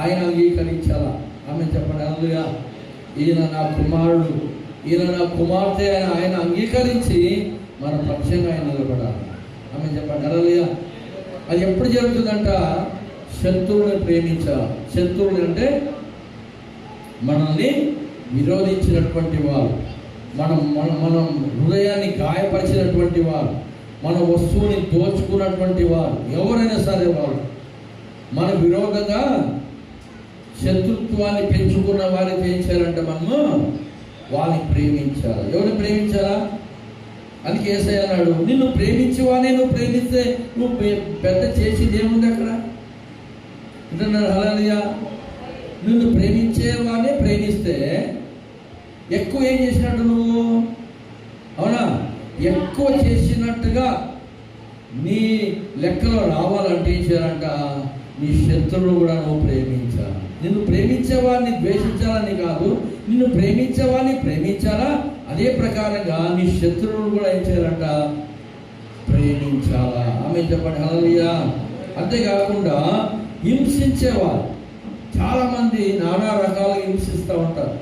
ఆయన అంగీకరించాలా. ఆమె చెప్పండి. హల్లెలూయా. ఈయన నా కుమారుడు, ఈయన నా కుమార్తె అని ఆయన అంగీకరించి మన పక్షంగా ఆయన నిలబడాలి. ఆమె చెప్పండి. హల్లెలూయా. అది ఎప్పుడు జరుగుతుందంట? శత్రువుని ప్రేమించాలి. శత్రువులు అంటే మనల్ని విరోధించినటువంటి వారు, మనం హృదయాన్ని గాయపరిచినటువంటి వారు, మన వస్తువుని దోచుకున్నటువంటి వారు, ఎవరైనా సరే వారు మన విరోధంగా శత్రుత్వాన్ని పెంచుకున్న వారికి ఏం చేయాలంటే మనము వాళ్ళని ప్రేమించాలి. ఎవరిని ప్రేమించాలా? అందుకే యేసయ్య అన్నాడు, నిన్ను ప్రేమించేవానే నువ్వు ప్రేమిస్తే నువ్వు పెద్ద చేసింది ఏముంది అక్కడ అంటున్నాడు. హల్లెలూయా. నిన్ను ప్రేమించేవానే ప్రేమిస్తే ఎక్కువ ఏం చేసినట్టు నువ్వు? అవునా? ఎక్కువ చేసినట్టుగా నీ లెక్కలో రావాలంటే ఏం చేయాలంట? నీ శత్రువులు కూడా నువ్వు ప్రేమించాలి. నిన్ను ప్రేమించేవాడిని ద్వేషించాలని కాదు, నిన్ను ప్రేమించేవాడిని ప్రేమించాలా. అదే ప్రకారంగా నీ శత్రువులు కూడా ఏం చేయాలంట? ప్రేమించాలా. ఆమె చెప్పండి. హల్లెలూయా. అంతేకాకుండా హింసించేవారు చాలామంది నానా రకాలుగా హింసిస్తూ ఉంటారు.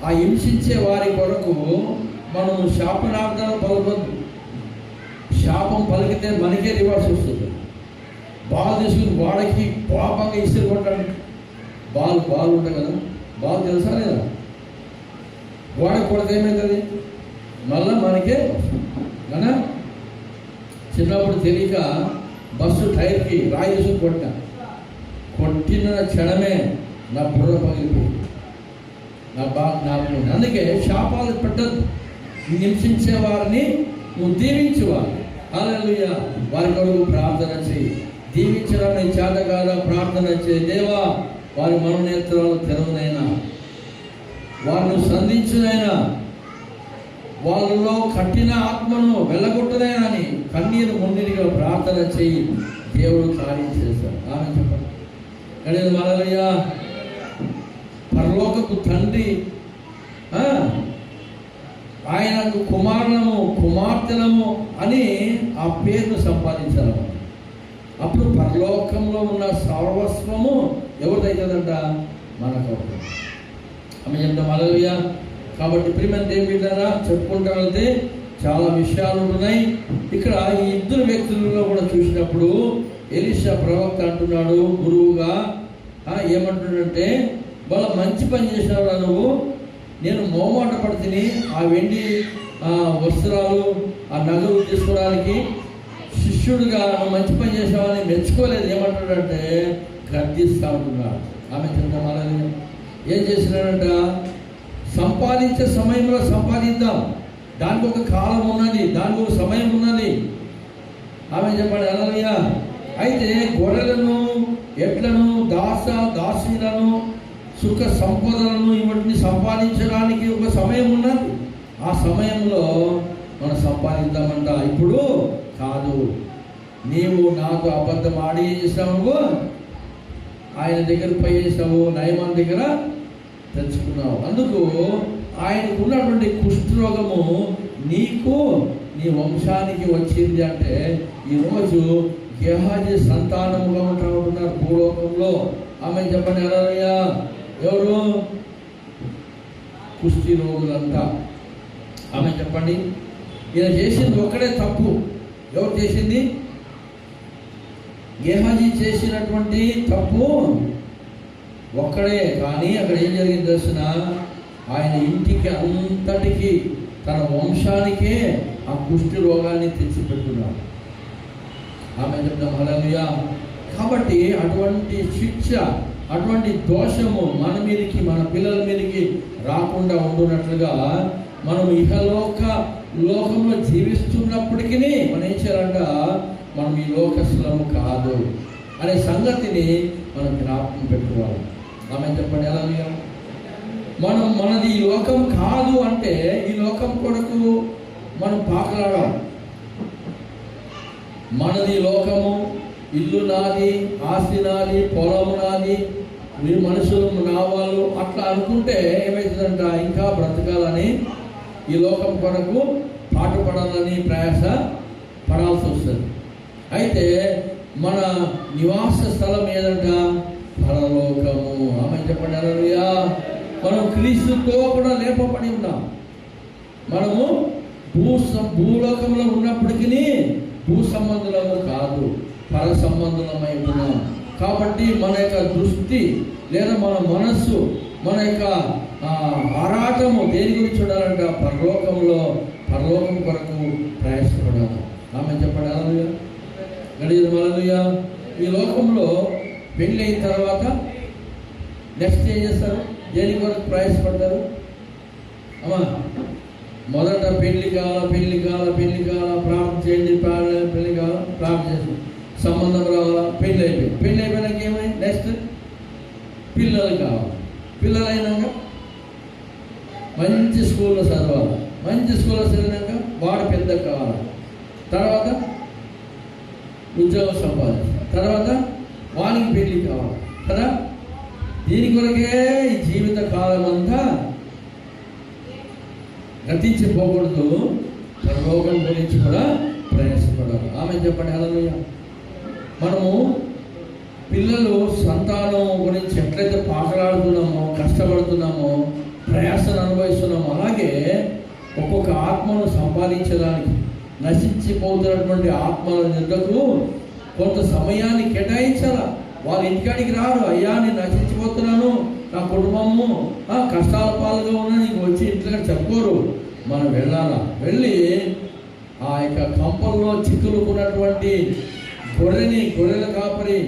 ఆ హింసించే వారి కొరకు మనం శాపనార్థాలు పలకొద్దు. శాపం పలికితే మనకే రివర్స్ వస్తుంది. బాల్ తీసుకుని వాడికి పాపంగా ఇసురు కొట్టాడు. బాల్ ఉంటుంది కదా, బాల్ తెలుసా లేదా? వాడికి కొడితే ఏమవుతుంది? మళ్ళీ మనకే కదా. చిన్నప్పుడు తెలియక బస్సు టైర్కి రాయి తీసుకుని కొట్టిన క్షణమే నా బుర్ర పగిలిపోయింది, నాకు. అందుకే శాపాలు పెట్టద్దు. హింసించే వారిని నువ్వు దీవించువాలి. హల్లెలూయా. వారి కొరకు ప్రార్థన చేయి. దీవించడానికి చేత కాదా ప్రార్థన చేయి. దేవా, వారి మనోనేత్రాలు తెరవనైనా, వారిని సంధించునైనా, వాళ్ళలో కట్టిన ఆత్మను వెళ్ళగొట్టనైనా అని కన్నీరు మున్నీరుగా ప్రార్థన చేయి. దేవుడు కార్యం చేశాడు. ఆమె చెప్పండి. కానీ హల్లెలూయా. పరలోకపు తండ్రి ఆయనకు కుమారులము కుమార్తెలము అని ఆ పేరును సంపాదించారు. అప్పుడు పరలోకంలో ఉన్న సర్వస్వము ఎవరిదైతుందంట? మనకు. ఆమె చెప్తాం. హల్లెలూయా. కాబట్టి ప్రియమైన దేవుని బిడ్డలారా, చెప్పుకుంటూ వెళ్తే చాలా విషయాలు ఉన్నాయి. ఇక్కడ ఈ ఇద్దరు వ్యక్తులలో కూడా చూసినప్పుడు ఎలీషా ప్రవక్త అంటున్నాడు గురువుగా, ఏమంటున్నాడంటే, వాళ్ళ మంచి పని చేసినావురా నువ్వు. నేను మోమాట పడితే ఆ వెండి వస్త్రాలు ఆ నగలు తీసుకోవడానికి శిష్యుడిగా నువ్వు మంచి పని చేసావని మెచ్చుకోలేదు. ఏమంటాడంటే గర్దిస్తా ఉంటున్నాడు. ఆమె చెప్తాం. అలాగే ఏం చేసినాడంట? సంపాదించే సమయంలో సంపాదిద్దాం, దానికి ఒక కాలం ఉన్నది, దానికి ఒక సమయం ఉన్నది. ఆమె చెప్పండి. హల్లెలూయా. అయితే గొర్రెలను, ఎడ్లను, దాసీలను, సుఖ సంపదలను ఇవన్నీ సంపాదించడానికి ఒక సమయం ఉన్నది. ఆ సమయంలో మనం సంపాదిద్దామంట. ఇప్పుడు కాదు. నీవు నాకు అబద్ధం ఆడి చేసావు, ఆయన దగ్గర పై చేసావు, నయమాన్ దగ్గర తెచ్చుకున్నావు. అందుకు ఆయనకు ఉన్నటువంటి కుష్ఠరోగము నీకు నీ వంశానికి వచ్చింది. అంటే ఈరోజు గేహాజీ సంతానముగా ఉంటున్నారు భూలోకంలో. ఆమె చెప్పండి. హల్లెలూయా. ఎవరు? కుష్టి రోగులంతా. ఆమె చెప్పండి. ఈయన చేసింది ఒక్కడే తప్పు. ఎవరు చేసింది? గేహాజీ చేసినటువంటి తప్పు ఒక్కడే. కానీ అక్కడ ఏం జరిగింది తెలిసిన? ఆయన ఇంటికి అంతటికి, తన వంశానికే ఆ కుష్టి రోగాన్ని తెచ్చిపెట్టున్నాడు. ఆమె చెప్తాం. హల్లెలూయా. కాబట్టి అటువంటి శిక్ష, అటువంటి దోషము మన మీదకి, మన పిల్లల మీదకి రాకుండా ఉండునట్లుగా మనం లోకంలో జీవిస్తున్నప్పటికీ మనం ఏం చేయాలంట? మనం ఈ లోకస్తులము కాదు అనే సంగతిని మనం జ్ఞాపకం పెట్టుకోవాలి. ఆమె చెప్పండి. హల్లెలూయా. మనది ఈ లోకం కాదు అంటే ఈ లోకం కొరకు మనం పాకలాడాలి. మనది లోకము, ఇల్లు నాది, ఆస్తి నాది, పొలము నాది, మీరు మనుషులు నా వాళ్ళు అట్లా అనుకుంటే ఏమవుతుందంట? ఇంకా బ్రతకాలని, ఈ లోకం కొరకు పాటుపడాలని ప్రయాస పడాల్సి వస్తుంది. అయితే మన నివాస స్థలం ఏదంట? పరలోకము. ఆమె చెప్పండి. హల్లెలూయా. మనం క్రీస్తుతో కూడా లేపబడి ఉన్నాం. మనము భూలోకంలో ఉన్నప్పటికీ భూ సంబంధులము కాదు, పర సంబంధులమై ఉన్నాం. కాబట్టి మన యొక్క దృష్టి లేదా మన మనస్సు, మన యొక్క ఆరాటము దేని గురించి ఉండాలంట? పరలోకం కొరకు ప్రయాసపడాలి. ఆమె చెప్పండి. హల్లెలూయా. గడియలు. హల్లెలూయా. ఈ లోకంలో పెళ్ళి అయిన తర్వాత నెక్స్ట్ ఏం చేస్తారు? దేని కొరకు ప్రయాసపడతారు? అమ్మా, మొదట పెళ్లి కావాలా, ప్రార్థన చేయండి, పెళ్లి కావాలా, ప్రార్థన చేసి సంబంధం రావాలా, పెళ్ళి అయిపోయినాక ఏమైంది? నెక్స్ట్ పిల్లలు కావాలి. పిల్లలు అయినాక మంచి స్కూల్లో చదవాలి. మంచి స్కూల్లో చదివినాక వాడు పెద్ద కావాలి. తర్వాత ఉద్యోగం సంపాదించాలి. తర్వాత వానికి పెళ్లి కావాలి కదా. దీని కొరకే ఈ జీవిత కాలం అంతా గతించిపోకూడదు. పరలోకం గురించి కూడా ప్రయాసపడాలి. ఆమె చెప్పండి. హల్లెలూయా. మనము పిల్లలు సంతానం గురించి ఎట్లయితే పాటలాడుతున్నామో, కష్టపడుతున్నామో, ప్రయాసను అనుభవిస్తున్నాం. అలాగే ఒక్కొక్క ఆత్మను సంపాదించడానికి, నశించిపోతున్నటువంటి ఆత్మల నిద్రకు కొంత సమయాన్ని కేటాయించాలా. వాళ్ళ ఇంటికాడికి రారు, అయ్యా నేను నశించిపోతున్నాను, నా కుటుంబము కష్టాల పాలుగా ఉన్నా, నీకు వచ్చి ఇంట్లో చెప్పుకోరు. మనం వెళ్ళాలా, వెళ్ళి ఆ యొక్క కంపల్లో చిక్కులుకున్నటువంటి గొర్రెల కాపరి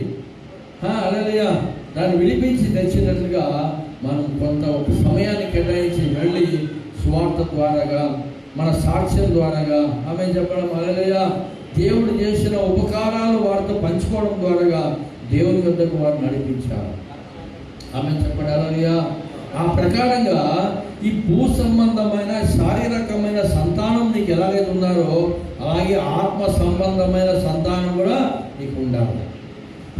అలలియా దాన్ని విడిపించి తెచ్చినట్లుగా మనం కొంత ఒక సమయాన్ని కేటాయించి వెళ్ళి స్వార్థ ద్వారాగా, మన సాక్ష్యం ద్వారాగా ఆమె చెప్పడం అలలియా దేవుడు చేసిన ఉపకారాలు వారితో పంచుకోవడం ద్వారాగా దేవుని వద్దకు వారు నడిపించారు. ఆమె చెప్పడం అలలియా ఆ ప్రకారంగా ఈ భూ సంబంధమైన శారీరకమైన సంతానం నీకు ఎలాగైతే ఉన్నారో అలాగే ఆత్మ సంబంధమైన సంతానం కూడా నీకు ఉండాలి.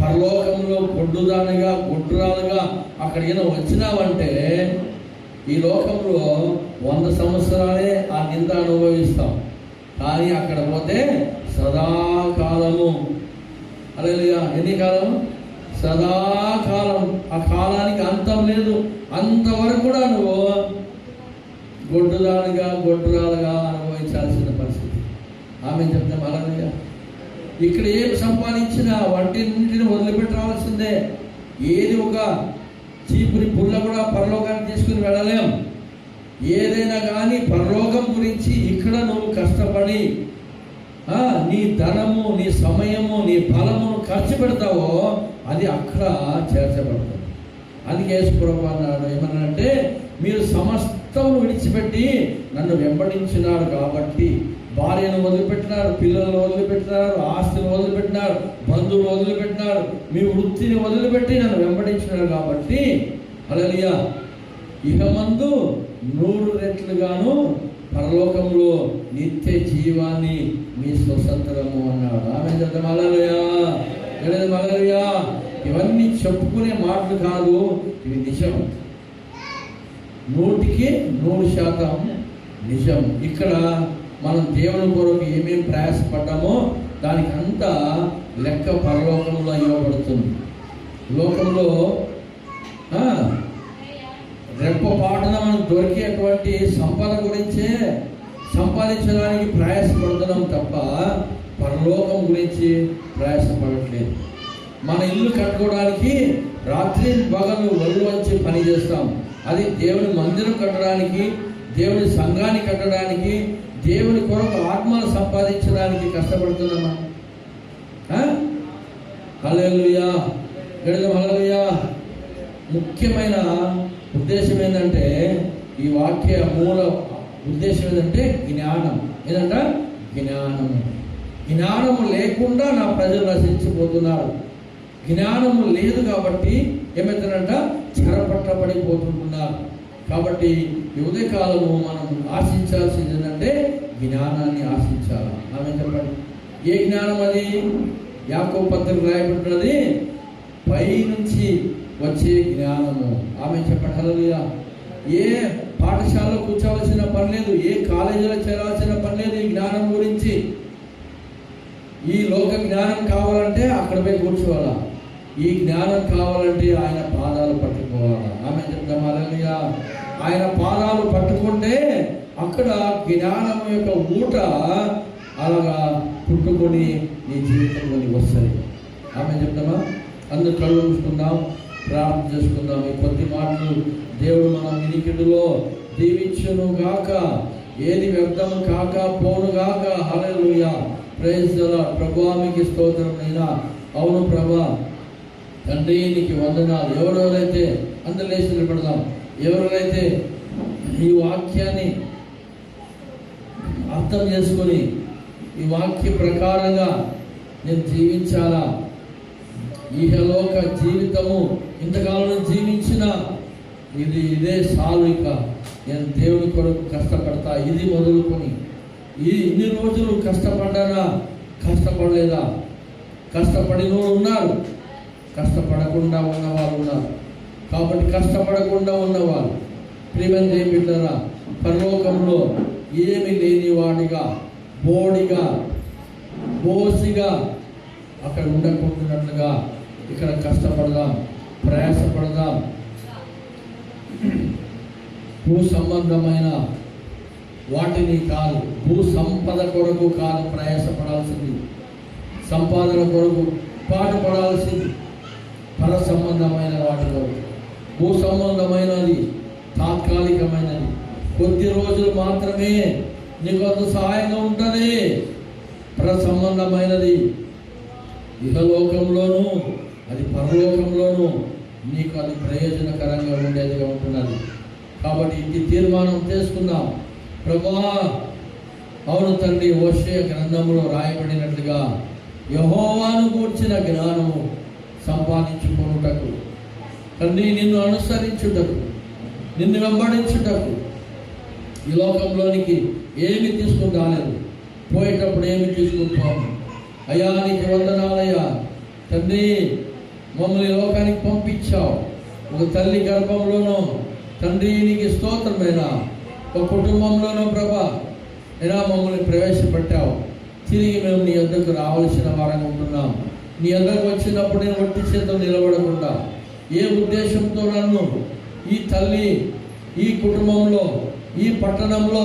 పరలోకంలో గొడ్రాలుగా అక్కడికి వచ్చినావంటే ఈ లోకంలో 100 సంవత్సరాలే ఆ నింద అనుభవిస్తాం. కానీ అక్కడ పోతే సదాకాలము. హల్లెలూయా. ఎన్ని కాలం? సదాకాలం. ఆ కాలానికి అంతం లేదు. అంతవరకు కూడా నువ్వు గొడ్రాలుగా అనుభవించాల్సిన పరిస్థితి. ఆమె చెప్తాం హల్లెలూయా. ఇక్కడ ఏం సంపాదించినా వంటింటిని వదిలిపెట్టాల్సిందే. ఏది ఒక చీపురి పుల్ల కూడా పరలోకానికి తీసుకుని వెళ్ళలేం. ఏదైనా కానీ పరలోకం గురించి ఇక్కడ నువ్వు కష్టపడి నీ ధనము, నీ సమయము, నీ బలమును ఖర్చు పెడతావో అది అక్కడ చేర్చబడుతుంది. అందుకే యేసుప్రభువు అన్నాడు ఏమన్నాడంటే, మీరు సమస్తం విడిచిపెట్టి నన్ను వెంబడించినారు కాబట్టి, భార్యను వదిలిపెట్టినారు, పిల్లలను వదిలిపెట్టినారు, ఆస్తిని వదిలిపెట్టినారు, బంధువులు వదిలిపెట్టినారు, మీ వృత్తిని వదిలిపెట్టి నన్ను వెంబడించినారు కాబట్టి హల్లెలూయా ఇహమందు 100 రెట్లుగాను పరలోకంలో నిత్య జీవాన్ని మీ స్వతంత్రము అన్నాడు. ఆమె చెప్తాం హల్లెలూయా. హల్లెలూయా. ఇవన్నీ చెప్పుకునే మాటలు కాదు, ఇవి నిజం. 100% నిజం. ఇక్కడ మనం దేవుని కొరకు ఏమేమి ప్రయాసపడ్డామో దానికి అంతా లెక్క పరలోకంలో ఇవ్వబడుతుంది. లోకంలో రెప్పపాటున మనకు దొరికేటువంటి సంపద గురించే సంపాదించడానికి ప్రయాసపడుతున్నాం తప్ప పరలోకం గురించి ప్రయాసపడట్లేదు. మన ఇల్లు కట్టుకోవడానికి రాత్రి పగలు ఒళ్ళు వచ్చి పని చేస్తాం. అది దేవుని మందిరం కట్టడానికి, దేవుని సంఘాన్ని కట్టడానికి, దేవుని కొరకు ఆత్మను సంపాదించడానికి కష్టపడుతున్నామా? హల్లెలూయా. హల్లెలూయా. ముఖ్యమైన ఉద్దేశం ఏంటంటే, ఈ వాక్య మూల ఉద్దేశం ఏంటంటే జ్ఞానం. ఏంటంట? జ్ఞానము. జ్ఞానము లేకుండా నా ప్రజలు నశించిపోతున్నారు. జ్ఞానము లేదు కాబట్టి ఏమవుతుందంట? చెరపట్టబడిపోతుంటున్నారు. కాబట్టి ఈ ఉదయకాలము మనం ఆశించాల్సింది ఏంటంటే జ్ఞానాన్ని ఆశించాలి. ఆమె చెప్పండి, ఏ జ్ఞానం అది? యాకోబు పత్రిక రాయబడినది పై నుంచి వచ్చే జ్ఞానము. ఆమె చెప్పండి హల్లెలూయా. ఏ పాఠశాలలో కూర్చోవలసిన పని లేదు, ఏ కాలేజీలో చేరాల్సిన పని లేదు. ఈ జ్ఞానం గురించి, ఈ లోక జ్ఞానం కావాలంటే అక్కడ పోయి కూర్చోవాలా. ఈ జ్ఞానం కావాలంటే ఆయన పాదాలు పట్టుకోవాలా. ఆమె చెప్తాం హల్లెలూయా. ఆయన పాదాలు పట్టుకుంటే అక్కడ జ్ఞానం యొక్క ఊట అలాగా పుట్టుకొని నీ జీవితంలోని వస్తుంది. ఆమె చెప్తామా? అందరూ కళ్ళు మూసుకుందాం, ప్రార్థన చేసుకుందాం. ఈ కొద్ది మాటలు దేవుడు మన వినికిడిలో దీవించును గాక. ఏది వ్యర్థము కాక పోను గాక. హల్లెలూయా. Praise the lord. ప్రభువా మీకు స్తోత్రం అయినా. అవును ప్రభా, తండ్రి నీకు వందనాలు. ఎవరెవరైతే అందరూ లేచి నిలబడదాం. ఎవరెవరైతే ఈ వాక్యాన్ని అర్థం చేసుకొని ఈ వాక్య ప్రకారంగా నేను జీవించాలా, ఈహలోక జీవితము ఇంతకాలం జీవించిన ఇదే సాలు, ఇక నేను దేవుని కొరకు కష్టపడతా, ఇది మొదలుకొని ఇన్ని రోజులు కష్టపడ్డానా, కష్టపడలేదా? కష్టపడిన ఉన్నారు, కష్టపడకుండా ఉన్నవాళ్ళు ఉన్నారు. కాబట్టి కష్టపడకుండా ఉన్నవాళ్ళు ప్రియమైన దేవుని బిడ్డలారా, పరలోకంలో ఏమి లేనివాడిగా, బోడిగా, బోసిగా అక్కడ ఉండకుండానట్లుగా ఇక్కడ కష్టపడదాం, ప్రయాసపడదాం. భూ సంబంధమైన వాటిని కాదు, భూ సంపద కొరకు కాదు ప్రయాసపడాల్సింది, సంపాదన కొరకు పాటుపడాల్సింది, పర సంబంధమైన వాటిలో. భూ సంబంధమైనది తాత్కాలికమైనది, కొద్ది రోజులు మాత్రమే నీకు అంత సహాయంగా ఉంటుంది. పర సంబంధమైనది ఇహలోకంలోనూ అది పరలోకంలోనూ నీకు అది ప్రయోజనకరంగా ఉండేదిగా ఉంటున్నది. కాబట్టి ఇది తీర్మానం చేసుకుందాం. ప్రభువా, అవును తండ్రి, హోషేయ గ్రంథంలో రాయబడినట్లుగా యెహోవాను గూర్చిన జ్ఞానము సంపాదించుకొనుటకు, తండ్రి నిన్ను అనుసరించుటకు, నిన్ను వెంబడించుటకు, ఈ లోకంలోనికి ఏమి తీసుకుని రాలేదు, పోయేటప్పుడు ఏమి తీసుకుంటాము. అయ్యా నీకు వందనాలయ్యా తండ్రి, మమ్మల్ని లోకానికి పంపించావు. ఒక తల్లి గర్భంలోనూ తండ్రి నీకు స్తోత్రమైనా, ఒక కుటుంబంలోనూ ప్రభా అయినా మమ్మల్ని ప్రవేశపెట్టావు. తిరిగి మేము నీ వద్దకు రావాల్సిన వారంగా ఉంటున్నాం. నీ వద్దకు వచ్చినప్పుడు నేను ఒట్టి చేతులు నిలబడకుండా, ఏ ఉద్దేశంతో నన్ను ఈ తల్లి, ఈ కుటుంబంలో, ఈ పట్టణంలో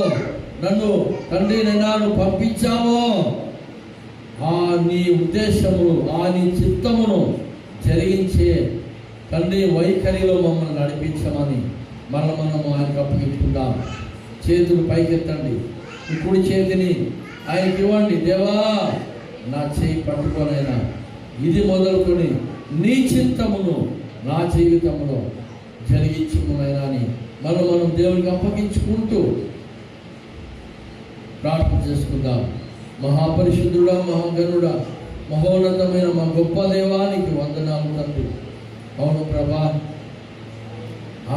నన్ను తండ్రి నన్ను పంపించావో, ఆ నీ ఉద్దేశములు, ఆ నీ చిత్తమును జరిగించే తండ్రి వైఖరిలో మమ్మల్ని నడిపించమని మనము ఆయనకు అప్పగించుకుందాం. చేతులు పైకెత్తండి, ఈ కుడి చేతిని ఆయనకి ఇవ్వండి. దేవా, నా చేయి పట్టుకోనైనా ఇది మొదలుకొని నీ చింతమును నా జీవితంలో జరిగించుకునైనా అని మనం దేవునికి అప్పగించుకుంటూ ప్రార్థన చేసుకుందాం. మహాపరిశుద్ధుడా, మహాగణుడా, మహోన్నతమైన మా గొప్ప దేవానికి వందనాలు తండ్రి. అవును ప్రభా,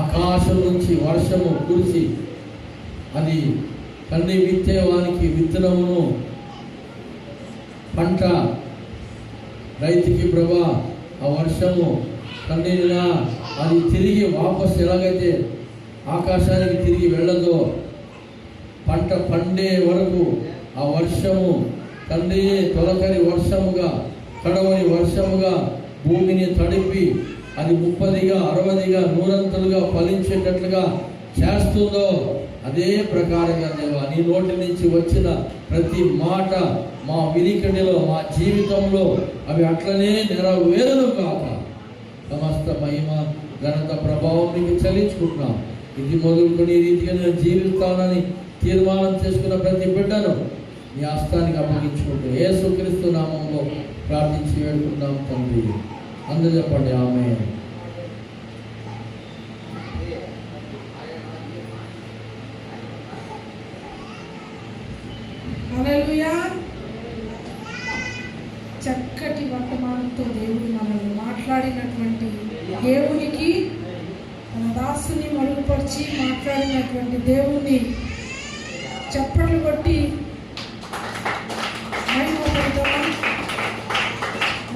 ఆకాశం నుంచి వర్షము కురిసి అది తండ్రి విత్తేవానికి విత్తనమును, పంట రైతుకి ప్రభా ఆ వర్షము తండ్రి అది తిరిగి వాపసు ఎలాగైతే ఆకాశానికి తిరిగి వెళ్ళదో, పంట పండే వరకు ఆ వర్షము తండ్రి తొలకరి వర్షముగా, కడవరి వర్షముగా భూమిని తడిపి అది 30గా 60గా 100 ఫలించేటట్లుగా చేస్తుందో, అదే ప్రకారంగా దేవా నీ నోటి నుంచి వచ్చిన ప్రతి మాట మా వినికిడిలో, మా జీవితంలో అవి అట్లనే నెరవేరును కాక. సమస్త మహిమ ఘనత ప్రభావం నీకు చెల్లించుకుంటున్నాం. ఇది మొదలుకొని ఈ రీతిగా నేను జీవిస్తానని తీర్మానం చేసుకున్న ప్రతి బిడ్డను నీ హస్తానికి అప్పగించుకుంటూ యేసుక్రీస్తు నామంలో ప్రార్థించి వేడుకుంటున్నాం తండ్రి. అందరూ చెప్పండి ఆమేన్. హల్లెలూయా. చక్కటి వర్తమానంతో దేవుడు మనల్ని మాట్లాడినటువంటి దేవునికి, మన దాసుని మరుగుపరిచి మాట్లాడినటువంటి దేవుణ్ణి చప్పట్లు కొట్టి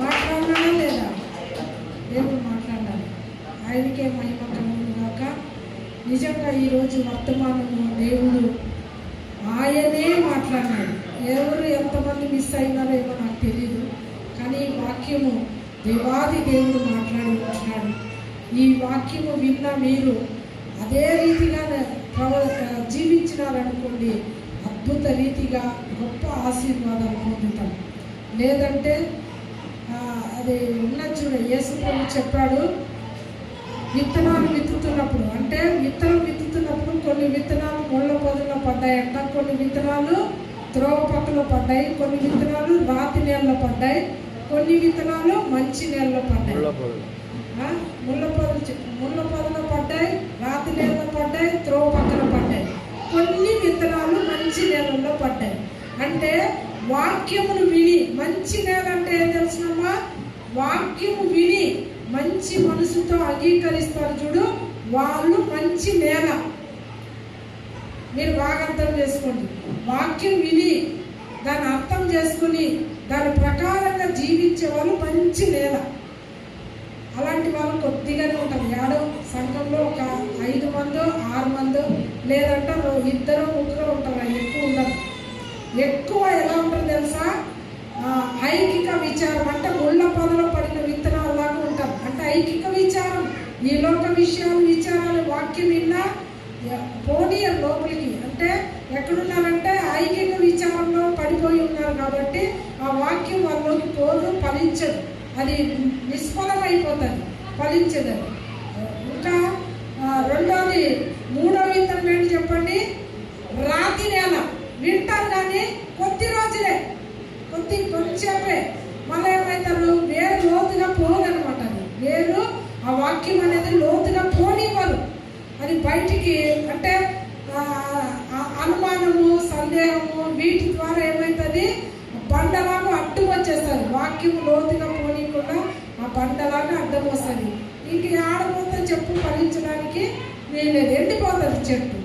మాట్లాడాలా లేదా? దేవుడు మాట్లాడాలి, ఆయనకే మహిమ కలుగును గాక. నిజంగా ఈరోజు వర్తమానము దేవుడు ఆయనే మాట్లాడినాడు. ఎవరు ఎంతమంది మిస్ అయినారో ఏమో నాకు తెలియదు, కానీ ఈ వాక్యము దేవాది దేవుడు మాట్లాడి ఉంటున్నాడు. ఈ వాక్యము విన్న మీరు అదే రీతిగా జీవించినారనుకోండి, అద్భుత రీతిగా గొప్ప ఆశీర్వాదాలు పొందుతాం. లేదంటే అది ఉన్నది చూడ, యేసు ప్రభు చెప్పాడు, విత్తనాలు విత్తుతున్నప్పుడు, అంటే విత్తనం విత్తుతున్నప్పుడు కొన్ని విత్తనాలు ముళ్ళ పొదల్లో పడ్డాయంట, కొన్ని విత్తనాలు త్రోవ పక్కలో పడ్డాయి, కొన్ని విత్తనాలు రాతి నేలలో పడ్డాయి, కొన్ని విత్తనాలు మంచి నేలలో పడ్డాయి. ముళ్ళ పొదలో పడ్డాయి, రాతి నేలలో పడ్డాయి, త్రోవ పక్కన పడ్డాయి. కొన్ని విత్తనాలు మంచి నేలల్లో పడ్డాయి. అంటే వాక్యమును విని, మంచి నేల అంటే ఏం తెలుసునమ్మా? వాక్యము విని మంచి మనసుతో అంగీకరిస్తారు చూడు, వాళ్ళు మంచి నేల. మీరు బాగా అర్థం చేసుకోండి. వాక్యం విని దాన్ని అర్థం చేసుకుని దాని ప్రకారంగా జీవించే వాళ్ళు మంచి నేల. అలాంటి వాళ్ళు కొద్దిగానే ఉంటారు. ఏడో సంఘంలో ఒక 5 మందో 6 మందో లేదంటే 2, 3 ఉంటారు, ఎక్కువ ఉండదు. ఎక్కువ ఎలా ఉంటుంది తెలుసా? ఐకిక విచారం, అంటే ముళ్ళ పొదలో పడిన విత్తనాలు లాగా ఉంటారు. అంటే ఐకిక విచారం, ఈ లోక విషయాలు విచారాలు వాక్యం విన్నా పోనీయరు లోపలికి. అంటే ఎక్కడున్నారంటే ఐక్యంగా విచారంలో పడిపోయి ఉన్నారు కాబట్టి ఆ వాక్యం వాళ్ళలోకి పోదు, ఫలించదు, అది నిష్ఫలమైపోతుంది, ఫలించదు అది. ఇంకా రెండోది, మూడవ విత్తనం ఏంటి చెప్పండి? రాతి నేల. వింటారు కానీ కొద్ది రోజులే, కొంచెంసేపే, మళ్ళీ ఏమవుతారు? వేరు లోతుగా పోదనమాట. అది వేరు, ఆ వాక్యం అనేది లోతుగా పోనివ్వరు. అది బయటికి అంటే అనుమానము, సందేహము, వీటి ద్వారా ఏమవుతుంది? బండలాగా అడ్డం వచ్చేస్తుంది. వాక్యం లోతుగా పోనీయకుండా ఆ బండలాగా అడ్డం వస్తుంది. ఇంక ఆడపోతే చెప్పు ఫలించడానికి వీలేదు, ఎండిపోతుంది చెట్టు.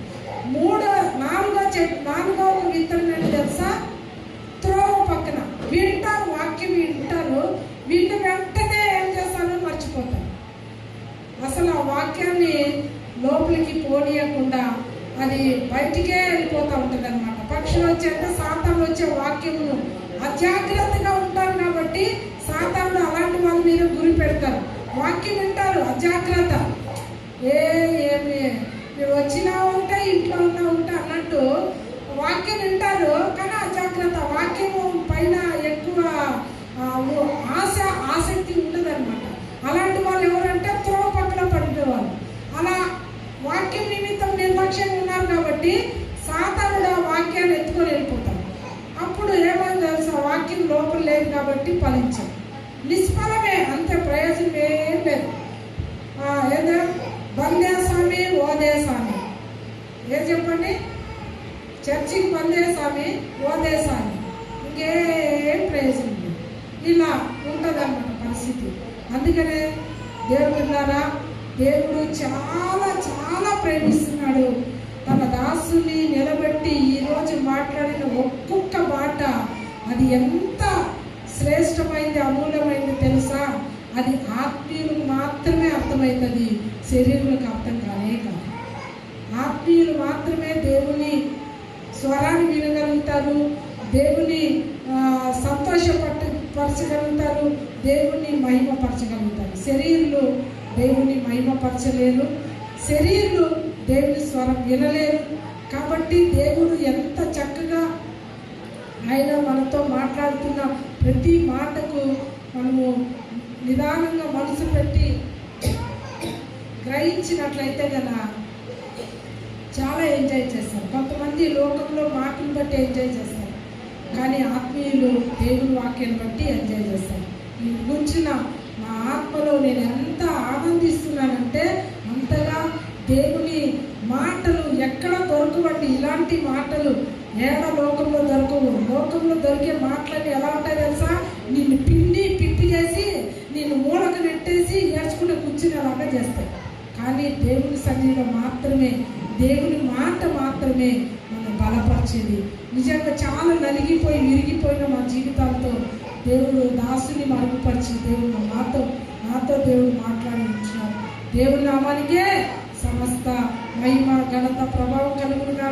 నాలుగో విత్తనం ఏంటి తెలుసా? త్రోవ పక్కన. వింటారు, వాక్యం వింటారు, విన్న వెంటనే ఏం చేస్తారో మర్చిపోతారు. అసలు ఆ వాక్యాన్ని లోపలికి పోనీయకుండా అది బయటికే వెళ్ళిపోతూ ఉంటుంది అనమాట. పక్షులు వచ్చాక సాతాను వచ్చే వాక్యమును అజాగ్రత్తగా ఉంటారు కాబట్టి సాతానుడు అలాంటి వాళ్ళ మీద గురి పెడతారు. వాక్యం వింటారు, అజాగ్రత్త, ఏమి వచ్చినా ఉంటే ఇంట్లో ఉన్నా ఉంటే అన్నట్టు వాక్యం వింటారు, కానీ అజాగ్రత్త. వాక్యము పైన ఎక్కువ ఆసక్తి ఉండదన్నమాట. అలాంటి వాళ్ళు ఎవరంటే త్రోవ పక్కన పడిపోవాలి. అలా వాక్యం నిమిత్తం నిర్లక్ష్యంగా ఉన్నారు కాబట్టి సాతానుడు ఆ వాక్యాన్ని ఎత్తుకొని వెళ్ళిపోతారు. అప్పుడు ఏమైంది తెలుసా? వాక్యం లోపల లేదు కాబట్టి ఫలించారు, నిష్ఫలమే, అంతే, ప్రయోజనం ఏం లేదు. ఏదో బందే స్వామి, ఓదే స్వామి, ఏం చెప్పండి? చర్చికి బందే స్వామి, ఓదే స్వామి, ఇంకేం ప్రయోజనం లేదు. ఇలా ఉంటుంది అన్నమాట పరిస్థితి. అందుకనే దేవుడున్నారా, దేవుడు చాలా చాలా ప్రేమిస్తున్నాడు. తన దాసుని నిలబెట్టి ఈరోజు మాట్లాడిన ఒక్కొక్క మాట అది ఎంత శ్రేష్టమైంది, అమూల్యమైంది తెలుసా? అది ఆత్మీయులకు మాత్రమే అర్థమవుతుంది, శరీరులకు అర్థం కానే కాదు. ఆత్మీయులు మాత్రమే దేవుని స్వరాన్ని వినగలుగుతారు, దేవుని సంతోషపరచగలుగుతారు, దేవుని మహిమపరచగలుగుతారు. శరీరులు దేవుని మహిమపరచలేరు, శరీరులు దేవుని స్వరం వినలేరు. కాబట్టి దేవుడు ఎంత చక్కగా ఆయన మనతో మాట్లాడుతున్న ప్రతి మాటకు మనము నిదానంగా మనసు పెట్టి గ్రహించినట్లయితే కదా చాలా ఎంజాయ్ చేస్తారు. కొంతమంది లోకంలో మాటలు బట్టి ఎంజాయ్ చేస్తారు, కానీ ఆత్మీయులు దేవుని వాక్యాన్ని బట్టి ఎంజాయ్ చేస్తారు. ఈ గురించిన మా ఆత్మలో నేను ఎంత ఆనందిస్తున్నానంటే అంతగా దేవుని మాటలు ఎక్కడ దొరకవండి. ఇలాంటి మాటలు ఏడ లోకంలో దొరకవు. లోకంలో దొరికే మాటలన్నీ ఎలా ఉంటాయి తెలుసా? నిన్ను పిండి పిప్పి చేసి నిన్ను మూలకు నెట్టేసి ఏడ్చుకుంటే కూర్చునేలాగా చేస్తాయి. కానీ దేవుని సన్నిధిలో మాత్రమే, దేవుని మాట మాత్రమే మనం బలపరిచేది. నిజంగా చాలా నలిగిపోయి విరిగిపోయిన మా జీవితాలతో దేవుడు దాసుని మరుగుపరిచి దేవుడు నాతో దేవుడు మాట్లాడి ఉంటున్నారు. దేవుని నామానికే సమస్త మహిమ ఘనత ప్రభావం కలుగునుగా.